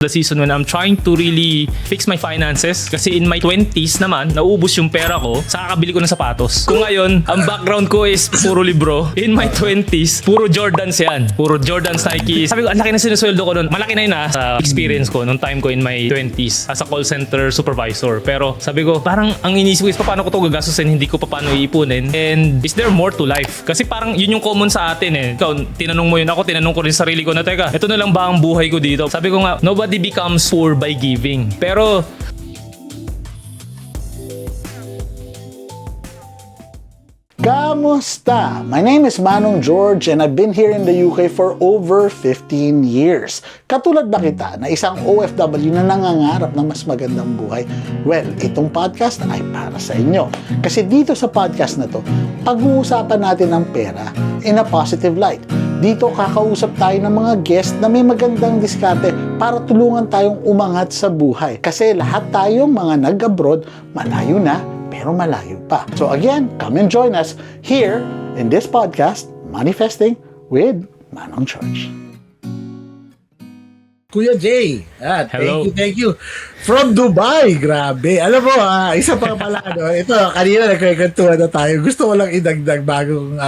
The season when I'm trying to really fix my finances kasi in my 20s naman naubos yung pera ko sa kakabili ko ng sapatos. Kung ngayon ang background ko is puro libro, in my 20s puro Jordans yan, puro Jordans, Nike. Sabi ko ang laki na sinusweldo ko noon, malaki na yun sa experience ko nung time ko in my 20s as a call center supervisor. Pero sabi ko parang ang inisip ko is paano ko to gagastusin, hindi ko pa paano iipunin, and is there more to life? Kasi parang yun yung common sa atin eh. Ikaw tinanong mo yun, ako tinanong ko rin sarili ko na teka, ito na lang ba ang buhay ko dito? Sabi ko nga, nobody becomes poor by giving. Pero Kamusta? My name is Manong George and I've been here in the UK for over 15 years. Katulad ba kita na isang OFW na nangangarap ng mas magandang buhay? Well, itong podcast ay para sa inyo. Kasi dito sa podcast na to, pag-uusapan natin ang pera in a positive light. Dito kakausap tayo ng mga guest na may magandang diskarte para tulungan tayong umangat sa buhay. Kasi lahat tayong mga nag-abroad, malayo na, pero malayo pa. So again, come and join us here in this podcast, Manifesting with Manong George. Kuya Jay, Hello. thank you. From Dubai, grabe. Alam mo, isa pa pala, ito, kanina nagkwentuhan na tayo. Gusto ko lang idagdag bagong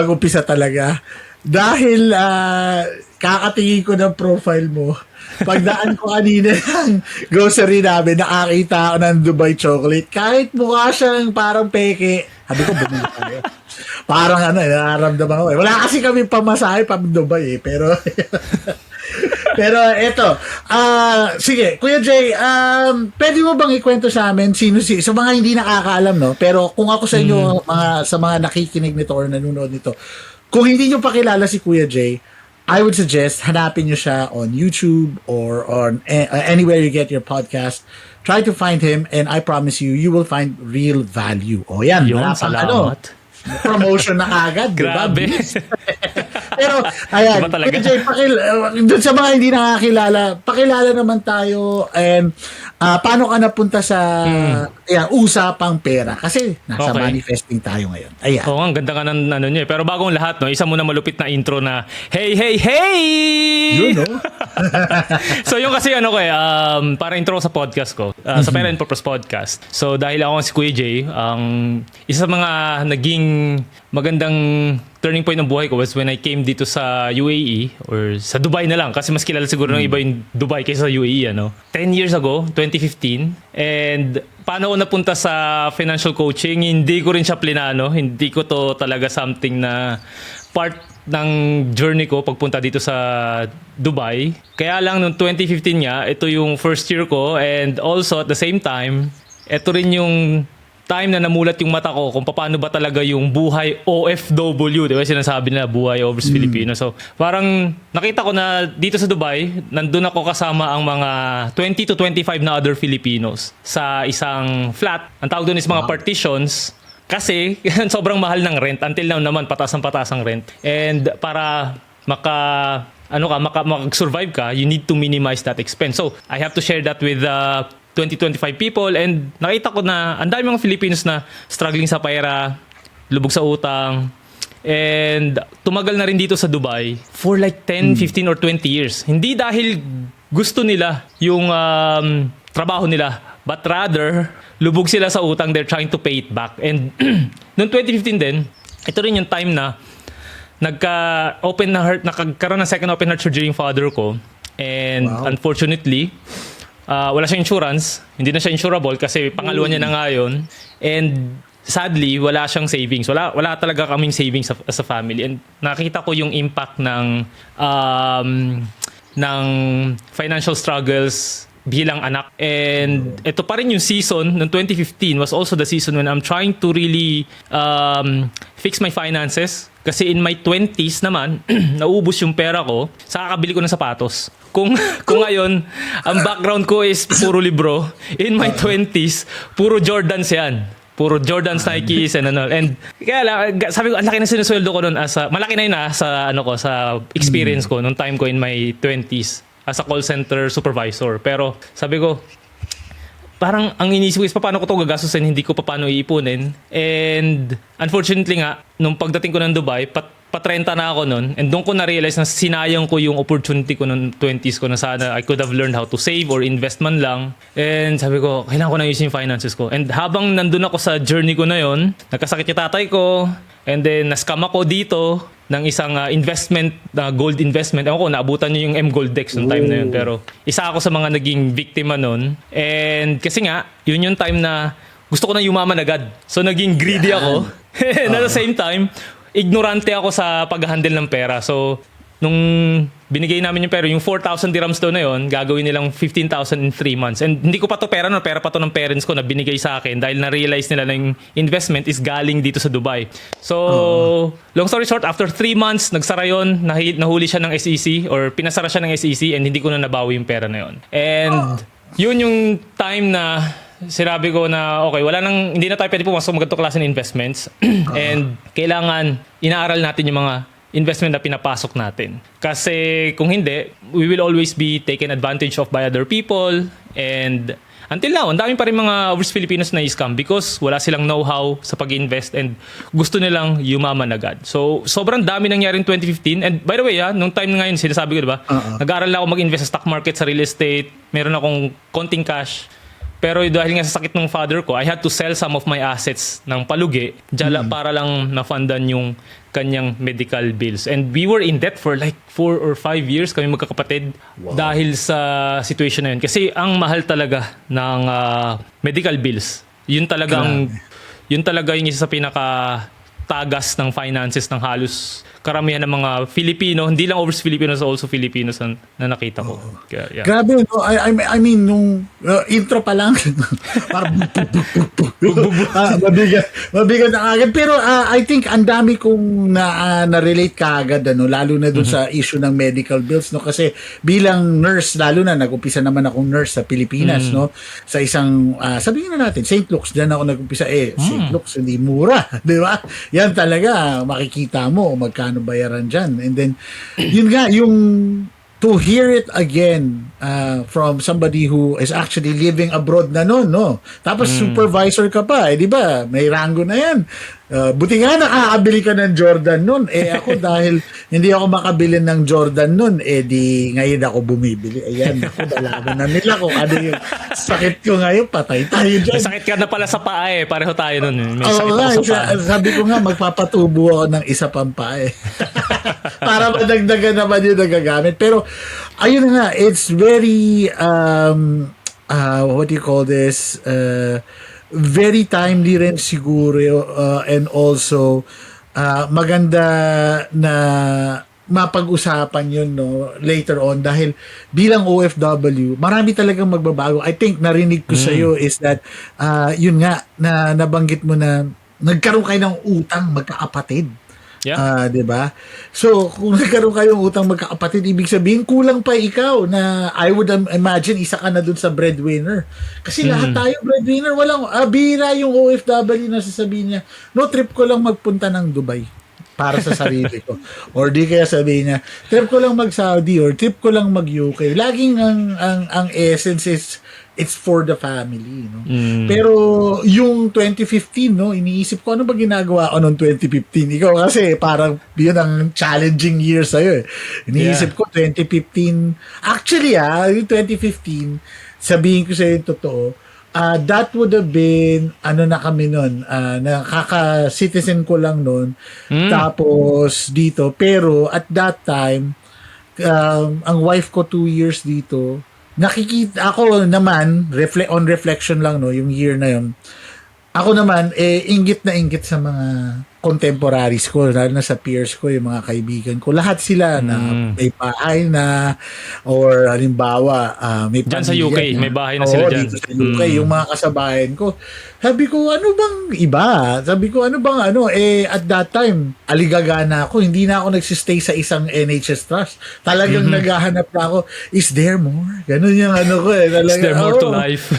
umpisa talaga. Dahil kakatingin ko ng profile mo, pagdaan ko kanina ng grocery namin, nakakita ako ng Dubai chocolate. Kahit mukha siyang parang peke, sabi ko, bumili tayo. Parang nararamdaman ko. Wala kasi kami pamasahe pa Dubai eh, pero pero eto, sige, Kuya Jay, pwede mo bang ikwento sa amin sa mga hindi nakakaalam, no? Pero kung ako sa inyo, sa mga nakikinig nito or nanonood nito, kung hindi nyo pakilala si Kuya Jay, I would suggest hanapin nyo siya on YouTube or on anywhere you get your podcast. Try to find him and I promise you, you will find real value. O yan, yun, salamat. Promotion na agad, di ba? Grabe. Pero, ayan, Diba talaga? Jay, doon sa mga hindi nakakilala, pakilala naman tayo and paano ka napunta sa usapang pera? Kasi nasa Okay. manifesting tayo ngayon. Ayan. Oo, ang ganda ka ng ano niya. Pero bagong lahat, no, isa muna malupit na intro na, hey, hey, hey! Yun, no? So yung kasi para intro sa podcast ko, sa Pera and Purpose Podcast. So dahil ako si Kuya Jay, isa sa mga naging magandang turning point ng buhay ko was when I came dito sa UAE or sa Dubai na lang kasi mas kilala siguro ng iba yung Dubai kaysa sa UAE, 10 years ago, 2015. And paano ako napunta sa financial coaching? Hindi ko rin siya plinano. Hindi ko to talaga something na part ng journey ko pagpunta dito sa Dubai. Kaya lang noong 2015 nga, ito yung first year ko, and also at the same time, ito rin yung time na namulat yung mata ko kung paano ba talaga yung buhay OFW, di ba? Sinasabi nila buhay overseas Filipino. So, parang nakita ko na dito sa Dubai, nandun ako kasama ang mga 20 to 25 na other Filipinos sa isang flat. Ang tawag doon is mga partitions. Kasi sobrang mahal ng rent. Until now naman, patas ang rent. And para mag-survive ka, you need to minimize that expense. So, I have to share that with 20-25 people, and nakita ko na ang dami mga Filipinos na struggling sa pera, lubog sa utang, and tumagal na rin dito sa Dubai for like 10, 15 or 20 years. Hindi dahil gusto nila yung trabaho nila, but rather lubog sila sa utang, they're trying to pay it back. And noong 2015 din, ito rin yung time na nagkaroon ng second open heart surgery yung father ko, and unfortunately wala siyang insurance, hindi na siya insurable kasi pangalawa niya na nga yun. And sadly, wala siyang savings. Wala talaga kaming savings as a family. And nakita ko yung impact ng financial struggles bilang anak. And ito pa rin yung season ng 2015 was also the season when I'm trying to really fix my finances. Kasi in my 20s naman, naubos yung pera ko sa kakabili ko ng sapatos. Kung ngayon, ang background ko is puro libro, in my 20s, puro Jordans yan. Puro Jordans, Nikes, and ano. And kaya lang, sabi ko, ang laki na sinusweldo ko noon malaki na yun sa experience ko nung time ko in my 20s as a call center supervisor. Pero sabi ko, parang ang inisip ko is paano ko to gagastusin, hindi ko pa paano iipunin. And unfortunately nga, nung pagdating ko ng Dubai, pa-30 na ako nun. And doon ko na-realize na sinayang ko yung opportunity ko nung 20s ko na sana I could have learned how to save or invest man lang. And sabi ko, kailangan ko na ayusin yung finances ko. And habang nandun ako sa journey ko na yon, nagkasakit yung tatay ko. And then, na-scam ako dito ng isang investment, gold investment. Ewan ko, naabutan nyo yung M Goldex noong time na yun. Pero isa ako sa mga naging biktima nun. And kasi nga, yun yung time na gusto ko na yumaman agad. So, naging greedy ako. And at the same time, ignorante ako sa pag-handle ng pera. So, nung binigay namin yung pera, yung 4,000 dirhams daw na yun, gagawin nilang 15,000 in 3 months. And hindi ko pa to pera, no? Pera pa to ng parents ko na binigay sa akin dahil na-realize nila na yung investment is galing dito sa Dubai. So, long story short, after 3 months, nagsara yun, nahuli siya ng SEC or pinasara siya ng SEC and hindi ko na nabawi yung pera na yun. And yun yung time na sinabi ko na okay, hindi na tayo pwede pumasok magandang klase ng investments and kailangan inaaral natin yung mga investment na pinapasok natin. Kasi kung hindi, we will always be taken advantage of by other people and until now, ang dami pa rin mga overseas Filipinos na i-scam because wala silang know-how sa pag-invest and gusto nilang yumaman agad. So, sobrang dami nangyari in 2015. And by the way, nung time nga yun, sinasabi ko, diba? Nag-aaral ako mag-invest sa stock market, sa real estate. Meron akong konting cash. Pero dahil nga sa sakit ng father ko, I had to sell some of my assets ng palugi para lang na-fundan yung kanyang medical bills. And we were in debt for like 4 or 5 years kami magkakapatid dahil sa situation na yun. Kasi ang mahal talaga ng medical bills. Yun talaga yung isa sa pinaka-tagas ng finances ng halos karamihan ng mga Filipino, hindi lang overseas Filipinos, also Filipinos na nakita ko. Kaya, yeah. Grabe, no? I mean, nung intro pa lang, parang mabigat na agad. Pero I think ang dami kong na-relate ka agad, lalo na dun sa issue ng medical bills. No? Kasi bilang nurse, lalo na, nag-umpisa naman akong nurse sa Pilipinas, no? Sa isang, sabihin na natin, St. Luke's, dyan ako nag-umpisa. St. Luke's, hindi mura. Di ba? Yan talaga, makikita mo magkano bayaran dyan. And then, yun nga, yung to hear it again from somebody who is actually living abroad na noon, no? Tapos supervisor ka pa, di ba? May rango na yan. Buti nga nakakabili ka ng Jordan noon. Ako dahil hindi ako makabili ng Jordan noon, di ngayon ako bumibili. Ayan, ako dalaman na nila kung ano yung sakit ko ngayon, patay tayo dyan. May sakit ka na pala sa paa pareho tayo noon. May sakit ako sa paa. Sabi ko nga, magpapatubo ako ng isa pang paa para madagdagan naman yung nagagamit. Pero, ayun nga, it's very, what do you call this, very timely rin siguro and also maganda na mapag-usapan yun, no, later on dahil bilang OFW marami talagang magbabago. I think narinig ko sa iyo is that yun nga na nabanggit mo na nagkaroon kayo ng utang magkakapatid. Yeah. 'Di ba? So, kung nagkaroon kayong utang magkakapatid, ibig sabihin kulang pa ikaw na I would imagine isa ka na dun sa breadwinner. Kasi lahat tayo breadwinner, walang bihira yung OFW na sasabihin niya, no, trip ko lang magpunta ng Dubai para sa sarili ko. Or di kaya sabihin niya, trip ko lang mag-Saudi or trip ko lang mag-UK. Laging ang essence is it's for the family, no? Pero yung 2015, no, iniisip ko ano ba ginagawa ko noong 2015. Ikaw kasi parang yun ang challenging year sa'yo. Iniisip ko 2015. Actually, yung 2015, sabihin ko sa'yo yung totoo, that would have been na kami noon, nakaka-citizen ko lang noon. Tapos dito, pero at that time, ang wife ko 2 years dito, nakikita ako naman on reflection lang, no, yung year na yun, ako naman inggit na inggit sa mga contemporaries ko, lalo na sa peers ko, yung mga kaibigan ko, lahat sila na may bahay na or halimbawa may dyan sa UK na, may bahay na sila dyan dito sa UK, yung mga kasabayan ko. Sabi ko, ano bang iba? Sabi ko, ano bang at that time, aligaga na ako, hindi na ako nagsistay sa isang NHS trust. Talagang naghahanap na ako, is there more? Ganun yung ko talaga, is there more to life?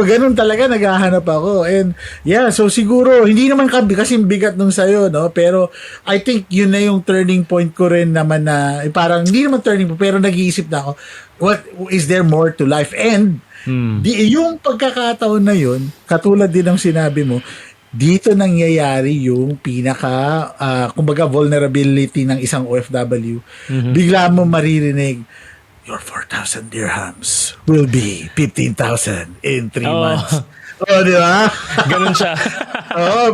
Ganun talaga, naghahanap ako. And yeah, so siguro, hindi naman kasi bigat nung sa'yo, no? Pero I think yun na yung turning point ko rin naman na, parang hindi naman turning point, pero nag-iisip na ako, what is there more to life? And yung pagkakataon na yun, katulad din ng sinabi mo, dito nangyayari yung kumbaga vulnerability ng isang OFW. Bigla mo maririnig, your 4,000 dirhams will be 15,000 in 3 months. Oh, di ba? Ganun siya.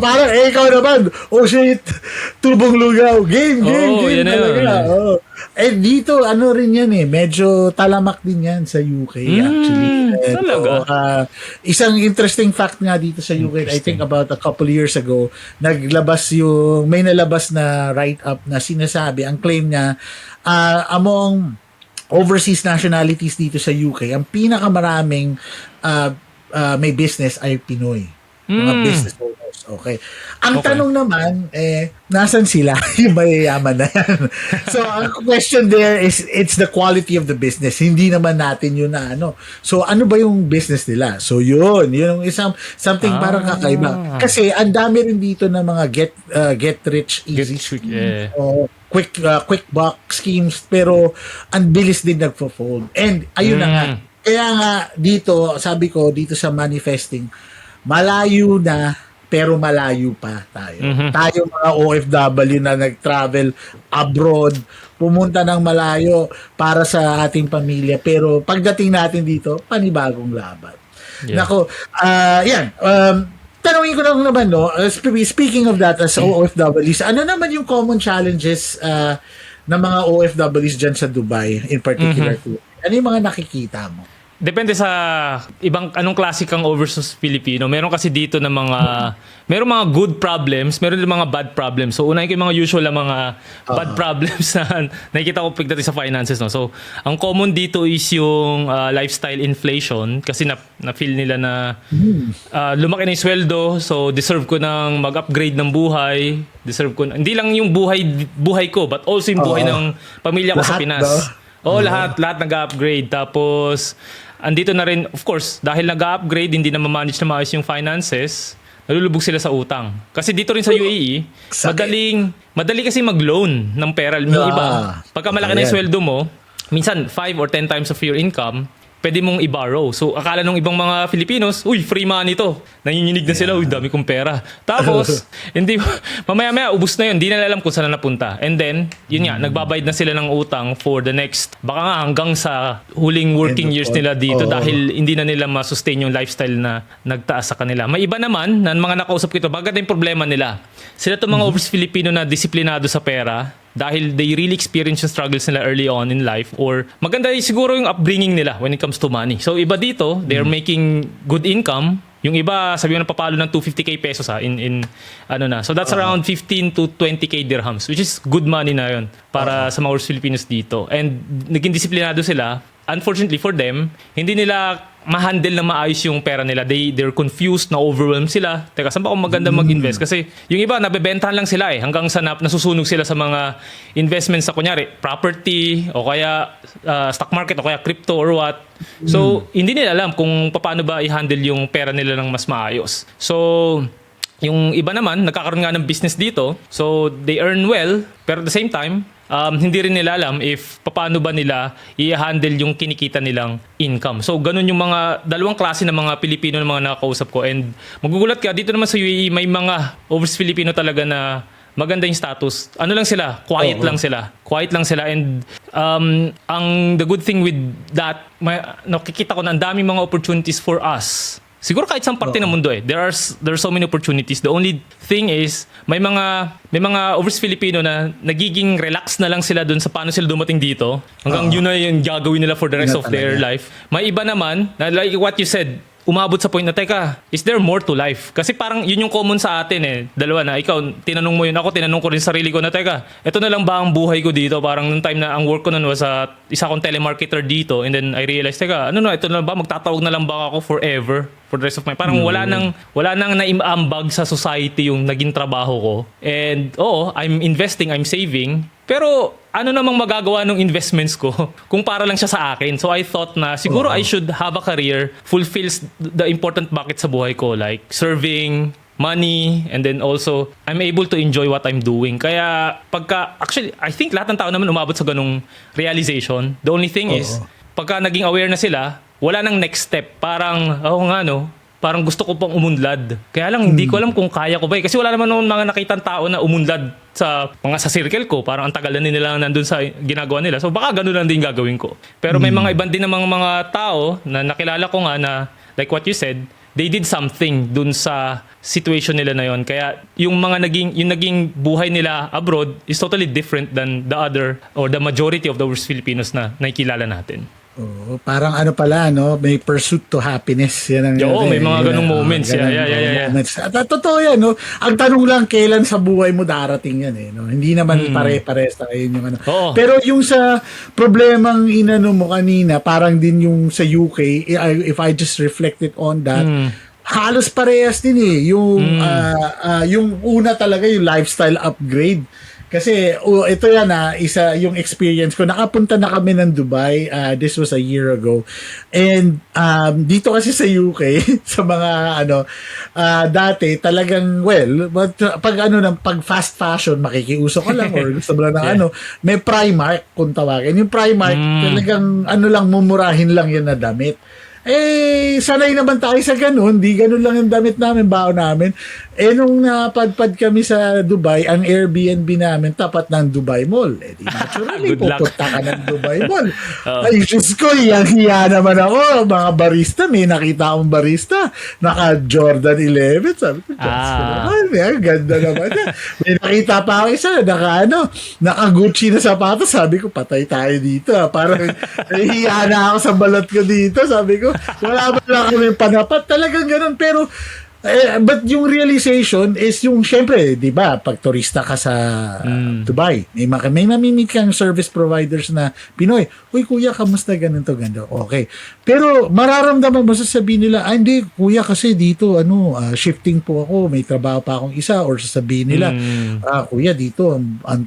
Parang ikaw naman, oh shit, tubong lugaw, game yan na talaga. yun. Dito, ano rin yan medyo talamak din yan sa UK actually. Talaga? Isang interesting fact nga dito sa UK, I think about a couple years ago, may nalabas na write-up na sinasabi, ang claim niya, among overseas nationalities dito sa UK, ang pinakamaraming may business ay Pinoy. Mga business owners. Okay. Ang tanong naman, nasan sila? Yung mayayaman na yan. So, ang question there is, it's the quality of the business. Hindi naman natin yun na ano. So, ano ba yung business nila? So, yun yung something parang kakaiba. Kasi, ang dami rin dito na mga get rich easy schemes. Quick buck schemes. Pero, ang bilis din nagpo-fold. And, ayun na nga. Kaya nga, dito, sabi ko, dito sa manifesting, malayo na, pero malayo pa tayo. Tayo mga OFW na nag-travel abroad, pumunta ng malayo para sa ating pamilya. Pero pagdating natin dito, panibagong laban. Yeah. Nako, yan. Tanungin ko lang naman, no, speaking of that as OFWs, ano naman yung common challenges ng mga OFWs dyan sa Dubai in particular? Ano yung mga nakikita mo? Depende sa anong klase kang overseas Filipino. Meron kasi dito na meron mga good problems, meron din mga bad problems. So unahin ko yung mga usual na mga bad problems na nakikita ko pagdating sa finances. No? So ang common dito is yung lifestyle inflation kasi na-feel nila na lumaki na yung sweldo, so deserve ko ng mag-upgrade ng buhay. Hindi lang yung buhay ko, but also yung buhay ng pamilya ko sa Pinas. Lahat nag-upgrade. Tapos, andito na rin, of course, dahil nag-upgrade, hindi na ma-manage na maayos yung finances, nalulubog sila sa utang. Kasi dito rin sa UAE, madali kasi mag-loan ng pera. Yung iba, pagka malaki na yung sweldo mo, minsan 5 or 10 times of your income, pwede mong i-borrow. So, akala nung ibang mga Filipinos, free money to. Nanginginig na sila, dami kong pera. Tapos, mamaya-maya, ubus na yun. Hindi na alam kung saan na napunta. And then, yun nga, nagbabayad na sila ng utang for the next, baka nga hanggang sa huling working years nila dito dahil hindi na nila masustain yung lifestyle na nagtaas sa kanila. May iba naman, na mga nakausap ko ito, bagay na yung problema nila. Sila itong mga overseas Filipino na disiplinado sa pera, dahil they really experience yung struggles nila early on in life, or maganda siguro yung upbringing nila when it comes to money. So iba dito, they're making good income. Yung iba, sabi mo na papalo ng 250k pesos in ano na. So that's around 15 to 20k dirhams, which is good money na yun para sa mga Filipinos dito. And naging disiplinado sila. Unfortunately for them, hindi nila ma-handle na maayos yung pera nila. They're confused, na-overwhelmed sila. Teka, saan ba ako maganda mag-invest? Kasi yung iba, nabebentahan lang sila hanggang sa nasusunog sila sa mga investments sa kunyari, property, o kaya stock market, o kaya crypto or what. So, hindi nila alam kung paano ba i-handle yung pera nila ng mas maayos. So, yung iba naman, nagkakaroon nga ng business dito. So, they earn well, pero at the same time, hindi rin nila alam if paano ba nila i-handle yung kinikita nilang income. So, ganun yung mga dalawang klase ng mga Pilipino na mga nakakausap ko. And magugulat ka, dito naman sa UAE, may mga overseas Filipino talaga na maganda yung status. Ano lang sila? Quiet lang sila. Quiet lang sila. And the good thing with that, nakikita ko na ang daming mga opportunities for us. Siguro kahit saan parte ng mundo there are so many opportunities. The only thing is may mga overseas Filipino na nagiging relax na lang sila doon sa paano sila dumating dito. Hanggang yun na yung gagawin nila for the rest of their life. May iba naman na like what you said, umabot sa point na, teka, is there more to life? Kasi parang yun yung common sa atin Dalawa na, ikaw, tinanong mo yun. Ako, tinanong ko rin sarili ko na, teka, ito na lang ba ang buhay ko dito? Parang nung time na ang work ko nun was isa akong telemarketer dito. And then I realized, teka, ito na lang ba? Magtatawag na lang ba ako forever? For the rest of my... Parang wala nang naiambag sa society yung naging trabaho ko. And I'm investing, I'm saving. Pero ano namang magagawa ng investments ko kung para lang siya sa akin? So I thought na siguro I should have a career fulfills the important bucket sa buhay ko, like serving, money, and then also I'm able to enjoy what I'm doing. Kaya actually I think lahat ng tao naman umabot sa ganung realization. The only thing is pagka naging aware na sila, wala nang next step. Parang parang gusto ko pang umunlad. Kaya lang hindi ko alam kung kaya ko ba Kasi wala naman noon mga nakitang tao na umunlad sa circle ko. Parang ang tagal na nila nandun sa ginagawa nila. So baka ganun lang din gagawin ko. Pero may mga ibang din namang mga tao na nakilala ko nga na like what you said, they did something dun sa situation nila na yon. Kaya yung naging buhay nila abroad is totally different than the other or the majority of those Filipinos na nakikilala natin. Oo, parang ano pala, no? May pursuit to happiness. Yan ang May mga ganung moments. ganung Yeah. moments. At totoo yan, no? Ang tanong lang, kailan sa buhay mo darating yan, eh, no? Hindi naman pare-pares na kayo yung ano. Oo. Pero yung sa problemang inano mo kanina, parang din yung sa UK, if I just reflected on that, halos parehas din eh. Yung una talaga, yung lifestyle upgrade. Kasi ito yan isa yung experience ko. Nakapunta na kami ng Dubai. This was a year ago. And dito kasi sa UK, sa mga dati talagang pag fast fashion makikiuso ka lang or gusto mo lang ng may Primark kung tawagin. Yung Primark talagang lang mumurahin lang yan na damit. Sanay naman tayo sa ganun. Di ganun lang yung damit namin, baon namin. Nung napadpad kami sa Dubai, ang Airbnb namin tapat ng Dubai Mall. Di naturally, pupunta ka ng Dubai Mall. Ay, Diyos ko, hiya naman ako. Mga barista, may nakita akong barista. Naka Jordan 11. Sabi ko, ganda naman yan. May nakita pa ako isa, naka Gucci na sapatos. Sabi ko, patay tayo dito. Parang hiya na ako sa balot ko dito. Sabi ko, wala ba lang kami panapat, talagang ganun. Pero but yung realization is yung syempre, di ba, pag turista ka sa Dubai, may mamimit kang service providers na Pinoy, uy kuya, kamusta ganito, ganda, okay. Pero mararamdaman mo, sasabihin nila, hindi kuya, kasi dito shifting po ako, may trabaho pa akong isa, or sasabihin nila, kuya, dito ang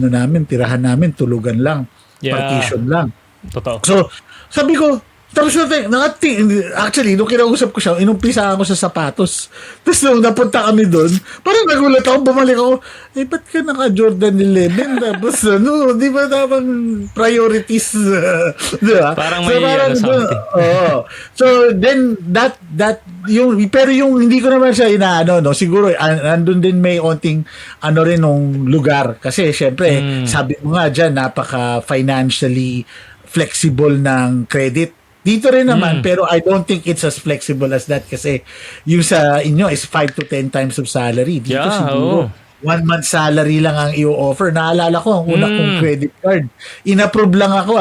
namin, tirahan namin, tulugan lang, partition lang. Totoo. So sabi ko, tapos actually, nung kinausap ko siya, inumpisa ako sa sapatos. Tapos nung napunta kami doon, parang nagulat ako, bumalik ako, ba't ka naka Jordan 11? Tapos di ba dapat priorities? Di ba? Parang may something. So then, pero yung hindi ko naman siya siguro, andun din may onting rin nung lugar. Kasi syempre, sabi mo nga dyan, napaka financially flexible ng credit. Dito rin naman, pero I don't think it's as flexible as that kasi yung sa inyo is 5 to 10 times of salary. Dito siguro, 1 month salary lang ang i-offer. Naalala ko, ang una kong credit card. In-approve lang ako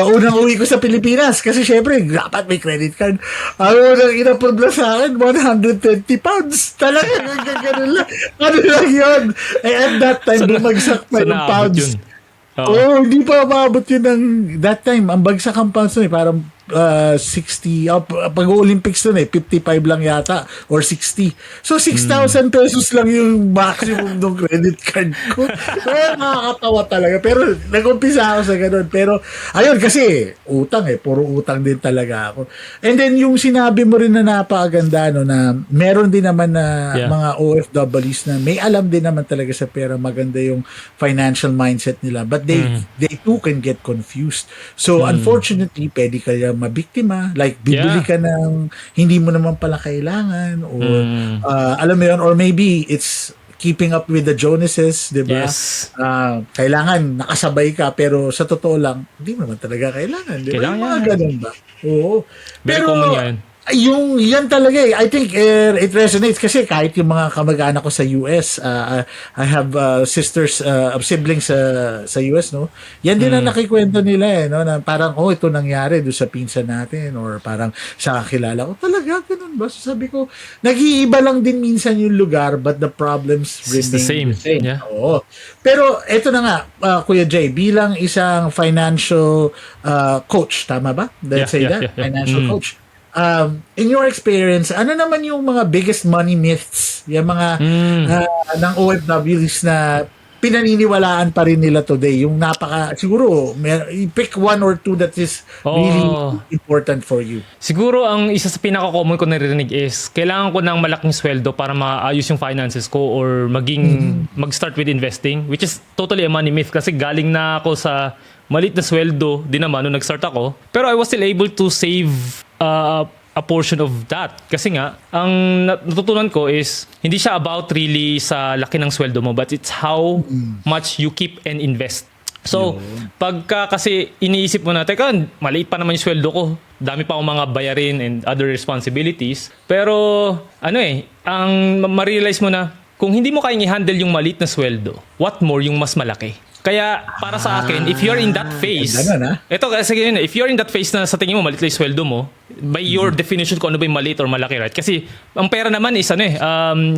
unang uwi ko sa Pilipinas kasi syempre, dapat may credit card. Ang unang in-approve lang sa akin, 120 pounds. Talaga, gano'n lang. Ano lang yun? At that time, bumagsak pa yung pounds. Hindi pa maabot yun that time. Ang bagsak ang pounds parang 60, pag Olympics nun 55 lang yata or 60. So 6,000 pesos lang yung maximum ng credit card ko. Nakakatawa talaga. Pero nag-umpisa ako sa ganun. Pero ayun kasi utang puro utang din talaga ako. And then yung sinabi mo rin na napakaganda na meron din naman na mga OFWs na may alam din naman talaga sa pera, maganda yung financial mindset nila, but they too can get confused. So unfortunately, pwede kaya mabiktima, like bibili ka ng hindi mo naman pala kailangan, or alam mo yun, or maybe it's keeping up with the Jonases, di ba? Yes. Kailangan nakasabay ka, pero sa totoo lang, hindi mo naman talaga kailangan. Di ba? Mga ganun ba? Oo. Very common yan. Yan talaga I think it resonates kasi kahit yung mga kamag-anak ko sa US, I have siblings sa US, no? Yan din ang nakikwento nila no, na parang ito nangyari doon sa pinsan natin, or parang sa kilala ko. Talaga ganun ba? So sabi ko, nag-iiba lang din minsan yung lugar, but the problems remain the same. Yeah. Oo. Pero eto na nga, Kuya Jay, bilang isang financial coach, tama ba? Financial coach. In your experience, ano naman yung mga biggest money myths, yung mga ng OFWs na pinaniniwalaan pa rin nila today? Yung siguro, pick one or two that is really important for you. Siguro ang isa sa pinaka-common ko naririnig is kailangan ko ng malaking sweldo para maayos yung finances ko or mag-start with investing, which is totally a money myth kasi galing na ako sa maliit na sweldo din naman nung nag-start ako. Pero I was still able to save a portion of that. Kasi nga, ang natutunan ko is, hindi siya about really sa laki ng sweldo mo, but it's how much you keep and invest. So, pagka kasi iniisip mo na, teka, maliit pa naman yung sweldo ko. Dami pa akong mga bayarin and other responsibilities. Pero, ang ma-realize mo na, kung hindi mo kayang i-handle yung maliit na sweldo, what more yung mas malaki? Kaya para sa akin, if you're in that phase, ito kasi yun, if you're in that phase na sa tingin mo maliit lang yung sweldo mo, by your definition kung ano ba yung maliit or malaki, right? Kasi ang pera naman is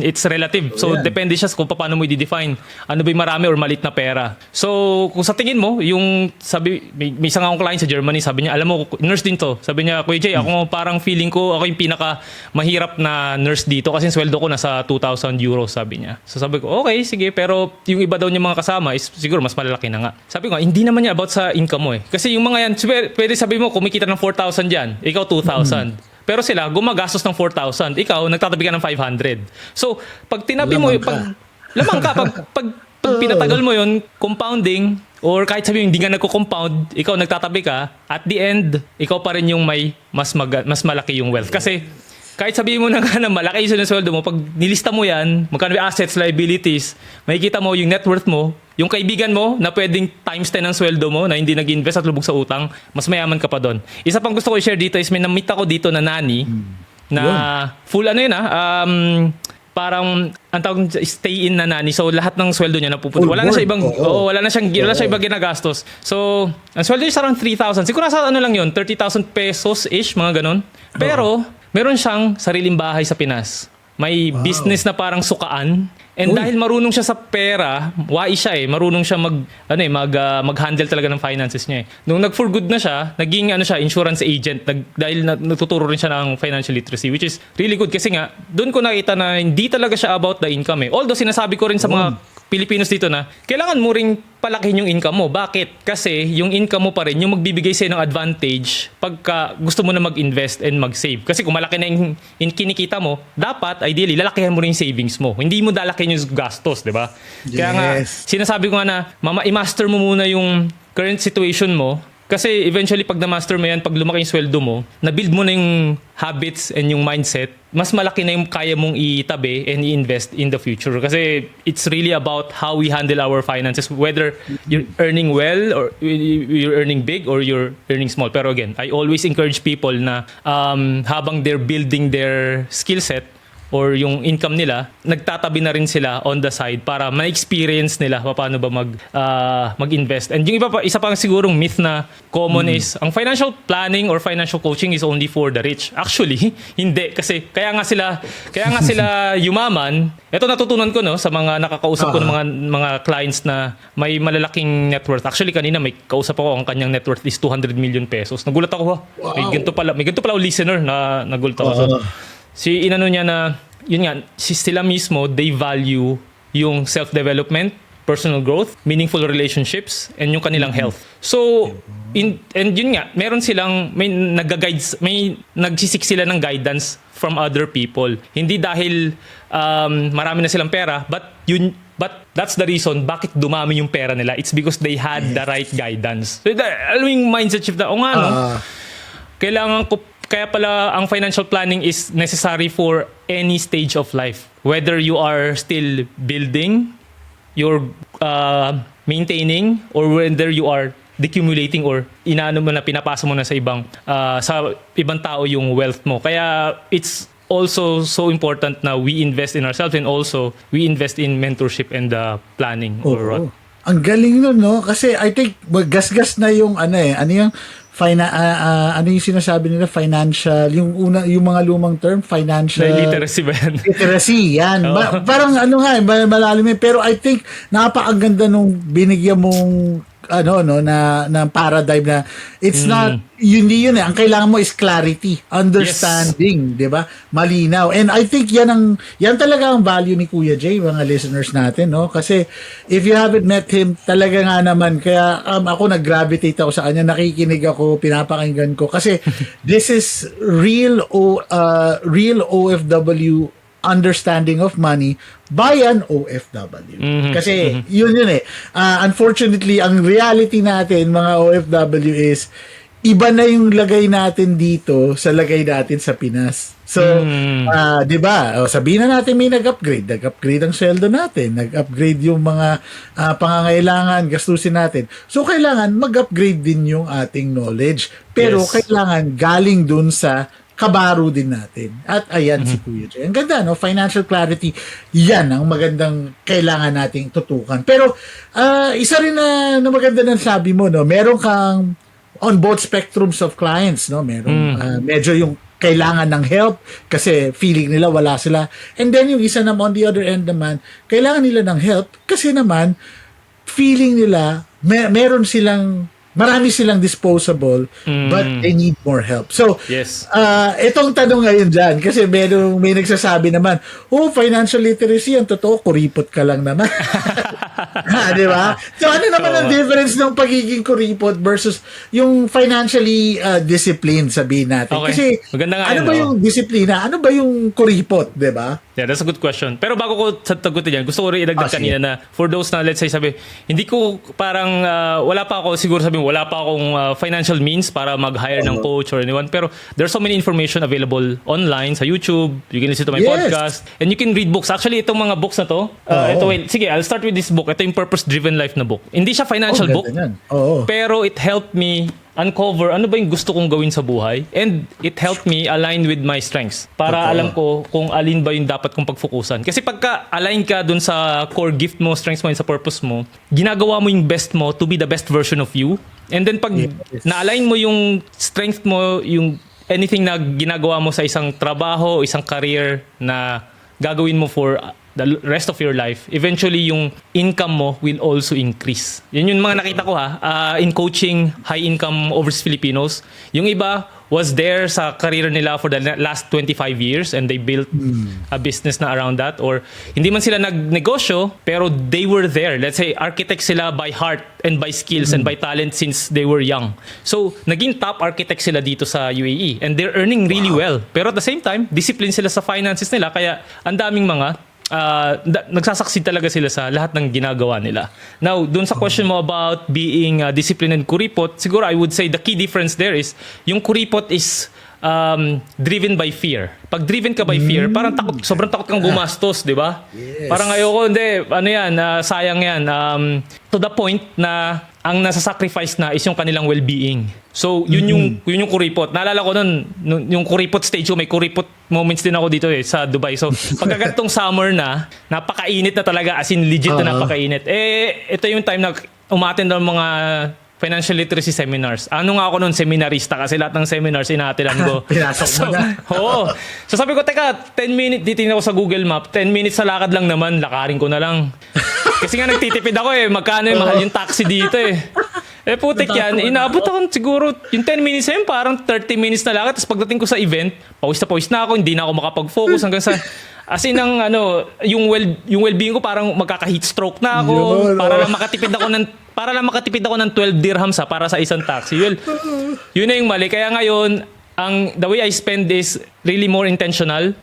it's relative. So depende siya kung paano mo i-define ano ba yung marami or maliit na pera. So kung sa tingin mo, yung sabi, may isang akong client sa Germany, sabi niya, alam mo, nurse din to. Sabi niya, Kuya Jay, ako parang feeling ko, ako yung pinaka mahirap na nurse dito kasi yung sweldo ko nasa 2,000 euros, sabi niya. So sabi ko, okay, sige, pero yung iba daw niya mga kasama is siguro mas malalaki na nga. Sabi ko, hindi naman niya about sa income mo eh. Kasi yung mga yan, pwede sabi mo, kumikita ng 4,000 dyan, ikaw 2,000. Pero sila, gumagastos ng 4,000. Ikaw, nagtatabi ka ng 500. So, pag tinabi mo, lamang ka, pag pinatagal mo yun, compounding, or kahit sabi mo, hindi ka nagko-compound, ikaw nagtatabi ka, at the end, ikaw pa rin yung may mas malaki yung wealth. Kasi, kahit sabihin mo na nga na malaki yung sweldo mo, pag nilista mo yan, magkano yung assets, liabilities, makikita mo yung net worth mo, yung kaibigan mo na pwedeng times 10 ang sweldo mo na hindi nag-invest at lubog sa utang, mas mayaman ka pa doon. Isa pang gusto ko i-share dito is may namit ako dito na nani na full parang ang tawag stay in na nani. So lahat ng sweldo niya napupunta. Wala na siya ibang wala na siya ibang ginagastos. So ang sweldo niya around 3,000. Siguro nasa lang yun, 30,000 pesos ish, mga ganun. Pero meron siyang sariling bahay sa Pinas. May business na parang sukaan. And dahil marunong siya sa pera, wais siya marunong siya mag-handle talaga ng finances niya Nung nag-for good na siya, naging insurance agent dahil natuturo rin siya ng financial literacy, which is really good kasi nga doon ko nakita na hindi talaga siya about the income Although sinasabi ko rin sa mga Pilipinos dito na kailangan mo ring palakihin yung income mo. Bakit? Kasi yung income mo pa rin yung magbibigay sa'yo ng advantage pagka gusto mo na mag-invest and mag-save. Kasi kung malaki na yung kinikita mo, dapat, ideally, lalakihan mo rin yung savings mo. Hindi mo lalakihan yung gastos, di ba? Yes. Kaya nga, sinasabi ko nga na, i-master mo muna yung current situation mo. Kasi eventually, pag na-master mo yan, pag lumaki yung sweldo mo, na-build mo na yung habits and yung mindset, mas malaki na yung kaya mong itabi and i-invest in the future. Kasi it's really about how we handle our finances, whether you're earning well or you're earning big or you're earning small. Pero again, I always encourage people na habang they're building their skill set, or yung income nila, nagtatabi na rin sila on the side para ma-experience nila paano ba mag-invest. And yung isa pang sigurong myth na common is, ang financial planning or financial coaching is only for the rich. Actually, hindi. Kasi kaya nga sila yumaman. Ito natutunan ko sa mga nakakausap ko ng mga clients na may malalaking net worth. Actually, kanina may kausap ako, ang kanyang net worth is 200 million pesos. Nagulat ako. Wow. May ganito pala listener na nagulat ako. So, inano niya na, yun nga, sila mismo, they value yung self-development, personal growth, meaningful relationships, and yung kanilang health. So, and yun nga, may nagsisik sila ng guidance from other people. Hindi dahil marami na silang pera, but that's the reason bakit dumami yung pera nila. It's because they had the right guidance. So, alam mo yung mindset shift na, kaya pala ang financial planning is necessary for any stage of life. Whether you are still building, you're maintaining, or whether you are decumulating or pinapasa mo na sa ibang tao yung wealth mo. Kaya it's also so important na we invest in ourselves and also we invest in mentorship and planning. Ang galing nun, no? Kasi I think gasgas na yung ano yung ano yung sinasabi nila, financial, yung mga lumang term, financial literacy ba yan? Literacy, yan. Parang malalim pero I think napakaganda nung binigyan mong na paradigm na it's not hindi yun ang kailangan mo is clarity, understanding, 'di ba? Malinaw. And I think yan talaga ang value ni Kuya Jay, mga listeners natin, no? Kasi if you haven't met him, talaga nga naman kaya ako nag-gravitate ako sa kanya, nakikinig ako, pinapakinggan ko kasi this is real OFW understanding of money by an OFW. Kasi yun unfortunately, ang reality natin mga OFW is iba na yung lagay natin dito sa lagay natin sa Pinas. So, 'di ba? Sabihin na natin may nag-upgrade ang sweldo natin, nag-upgrade yung mga pangangailangan, gastusin natin. So, kailangan mag-upgrade din yung ating knowledge. Pero Yes. kailangan galing dun sa kabaro din natin. At ayan si Kuya Jay. Ang ganda, no? Financial clarity, yan ang magandang kailangan nating tutukan. Pero, isa rin na maganda ng sabi mo, no? Meron kang on both spectrums of clients, no? Meron medyo yung kailangan ng help kasi feeling nila wala sila. And then yung isa naman on the other end naman, kailangan nila ng help kasi naman feeling nila meron silang marami silang disposable but they need more help. So, Yes. itong tanong ngayon dyan, kasi may nagsasabi naman, financial literacy, ang totoo, kuripot ka lang naman. Di ba? So, ano naman ang difference ng pagiging kuripot versus yung financially disciplined, sabihin natin? Okay. Kasi, Maganda nga ano yan, ba oh. yung disiplina? Ano ba yung kuripot, di ba? Yeah, that's a good question. Pero bago ko sagutin yan, gusto ko rin idagdag sige. kanina na for those na let's say hindi ko parang wala pa ako siguro wala pa akong financial means para mag-hire ng coach or anyone. Pero there's so many information available online sa YouTube. You can listen to my Yes. podcast and you can read books. Actually, itong mga books na to, sige, I'll start with this book. Ito yung Purpose-Driven Life na book. Hindi siya financial book. Ganda yan. Oo. Pero it helped me uncover ano ba yung gusto kong gawin sa buhay and it helped me align with my strengths para Totoo. alam ko kung alin ba yung dapat kong pagfokusan. Kasi pagka align ka dun sa core gift mo, strengths mo, and sa purpose mo, ginagawa mo yung best mo to be the best version of you. And then pag na-align mo yung strength mo, yung anything na ginagawa mo sa isang trabaho, isang career na gagawin mo for the rest of your life, eventually yung income mo will also increase. Yun yung mga nakita ko in coaching high income overseas Filipinos. Yung iba was there sa career nila for the last 25 years and they built a business na around that, or hindi man sila nagnegosyo pero they were there. Let's say architect sila by heart and by skills and by talent since they were young. So naging top architect sila dito sa UAE and they're earning really well. Pero at the same time, discipline sila sa finances nila kaya ang daming mga nagsasucceed talaga sila sa lahat ng ginagawa nila. Now, dun sa question mo about being disciplined and kuripot, siguro I would say the key difference there is yung kuripot is driven by fear. Pag driven ka by fear, parang sobrang takot kang gumastos, di ba? Yes. Parang ayoko, hindi, sayang yan. To the point na ang nasa-sacrifice na is yung kanilang well-being. So, yun yung kuripot. Naalala ko nun, yung kuripot stage ko, may kuripot moments din ako dito sa Dubai. So, pagkagantong summer na, napakainit na talaga, as in legit na napakainit. Ito yung time na umattend ng mga financial literacy seminars. Ano nga ako nun, seminarista kasi lahat ng seminars inaatilan ko. Pinasok mo na. Oo. So sabi ko, teka, 10 minutes, titingnan ko sa Google Map, 10 minutes sa lakad lang naman, lakarin ko na lang. Kasi nga nagtitipid ako magkano yung mahal yung taxi dito putik yan, inaabot ako siguro, yung 10 minutes na yun, parang 30 minutes na lakad, tapos pagdating ko sa event, pawis na ako, hindi na ako makapag-focus hanggang sa, as in yung well-being ko parang magkaka-heat stroke na ako, para lang makatipid ako ng 12 dirhams para sa isang taxi. Well, yun na yung mali. Kaya ngayon, the way I spend is really more intentional.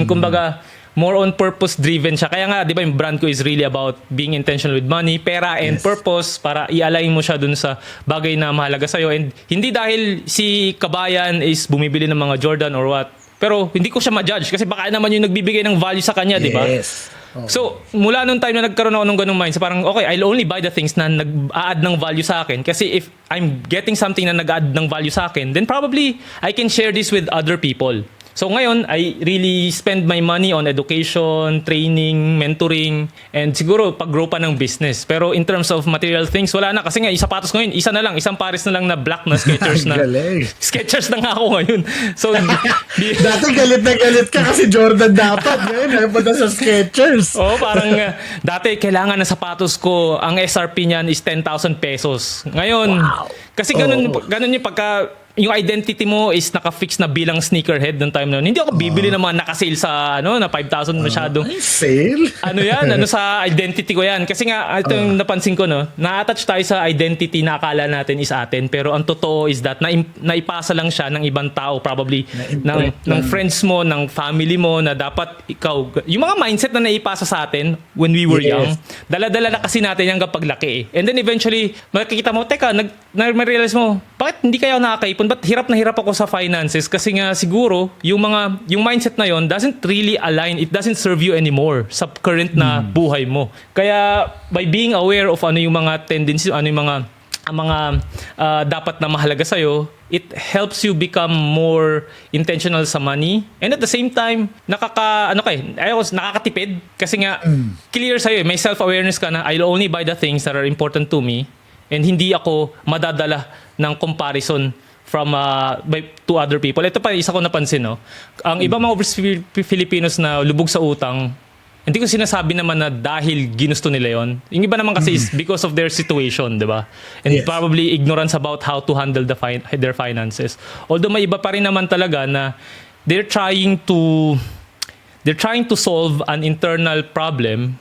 Kumbaga, more on purpose-driven siya. Kaya nga, di ba yung brand ko is really about being intentional with money, pera, and purpose para i-align mo siya dun sa bagay na mahalaga sa'yo. And hindi dahil si Kabayan is bumibili ng mga Jordan or what, pero hindi ko siya ma-judge kasi baka naman yung nagbibigay ng value sa kanya, di ba? Yes. So, mula nung time na nagkaroon ako ng ganung mindset, parang, okay, I'll only buy the things na nag-a-add ng value sa akin. Kasi if I'm getting something na nag-add ng value sa akin, then probably I can share this with other people. So ngayon, I really spend my money on education, training, mentoring, and siguro pag-grow pa ng business. Pero in terms of material things, wala na. Kasi nga, sapatos ngayon, isang pares na lang na black na Skechers na. Galing. Skechers na nga ako ngayon. So, Dati galit na galit ka kasi Jordan dapat. Ngayon, napunta sa Skechers. parang dati kailangan na sapatos ko, ang SRP niyan is 10,000 pesos. Ngayon, kasi ganun yung pagka yung identity mo is naka-fix na bilang sneakerhead noong time na yun. Hindi ako bibili ng mga naka-sale sa na 5,000 masyadong. Ay, sale? Sa identity ko yan. Kasi nga, ito yung napansin ko, na-attach tayo sa identity na akala natin is atin. Pero ang totoo is that naipasa lang siya ng ibang tao, probably ng friends mo, ng family mo, na dapat ikaw, yung mga mindset na naipasa sa atin when we were young, dala-dala na kasi natin yan kapag laki eh. And then eventually, makikita mo, teka, na-realize mo, bakit hindi kaya ako nakakaipon? Ba't hirap na hirap ako sa finances? Kasi nga siguro, yung mindset na yon doesn't really align, it doesn't serve you anymore sa current na buhay mo. Kaya by being aware of ano yung mga tendencies, ano yung mga dapat na mahalaga sa'yo, it helps you become more intentional sa money. And at the same time, nakakatipid. Kasi nga, clear sa'yo, may self-awareness ka na, I'll only buy the things that are important to me and hindi ako madadala ng comparison from to other people. Ito pa, isa ko napansin, no? Ang ibang mga Filipinos na lubog sa utang, hindi ko sinasabi naman na dahil ginusto nila yon. Yung iba naman kasi is because of their situation, di ba? And probably ignorance about how to handle their finances. Although may iba pa rin naman talaga na they're trying to solve an internal problem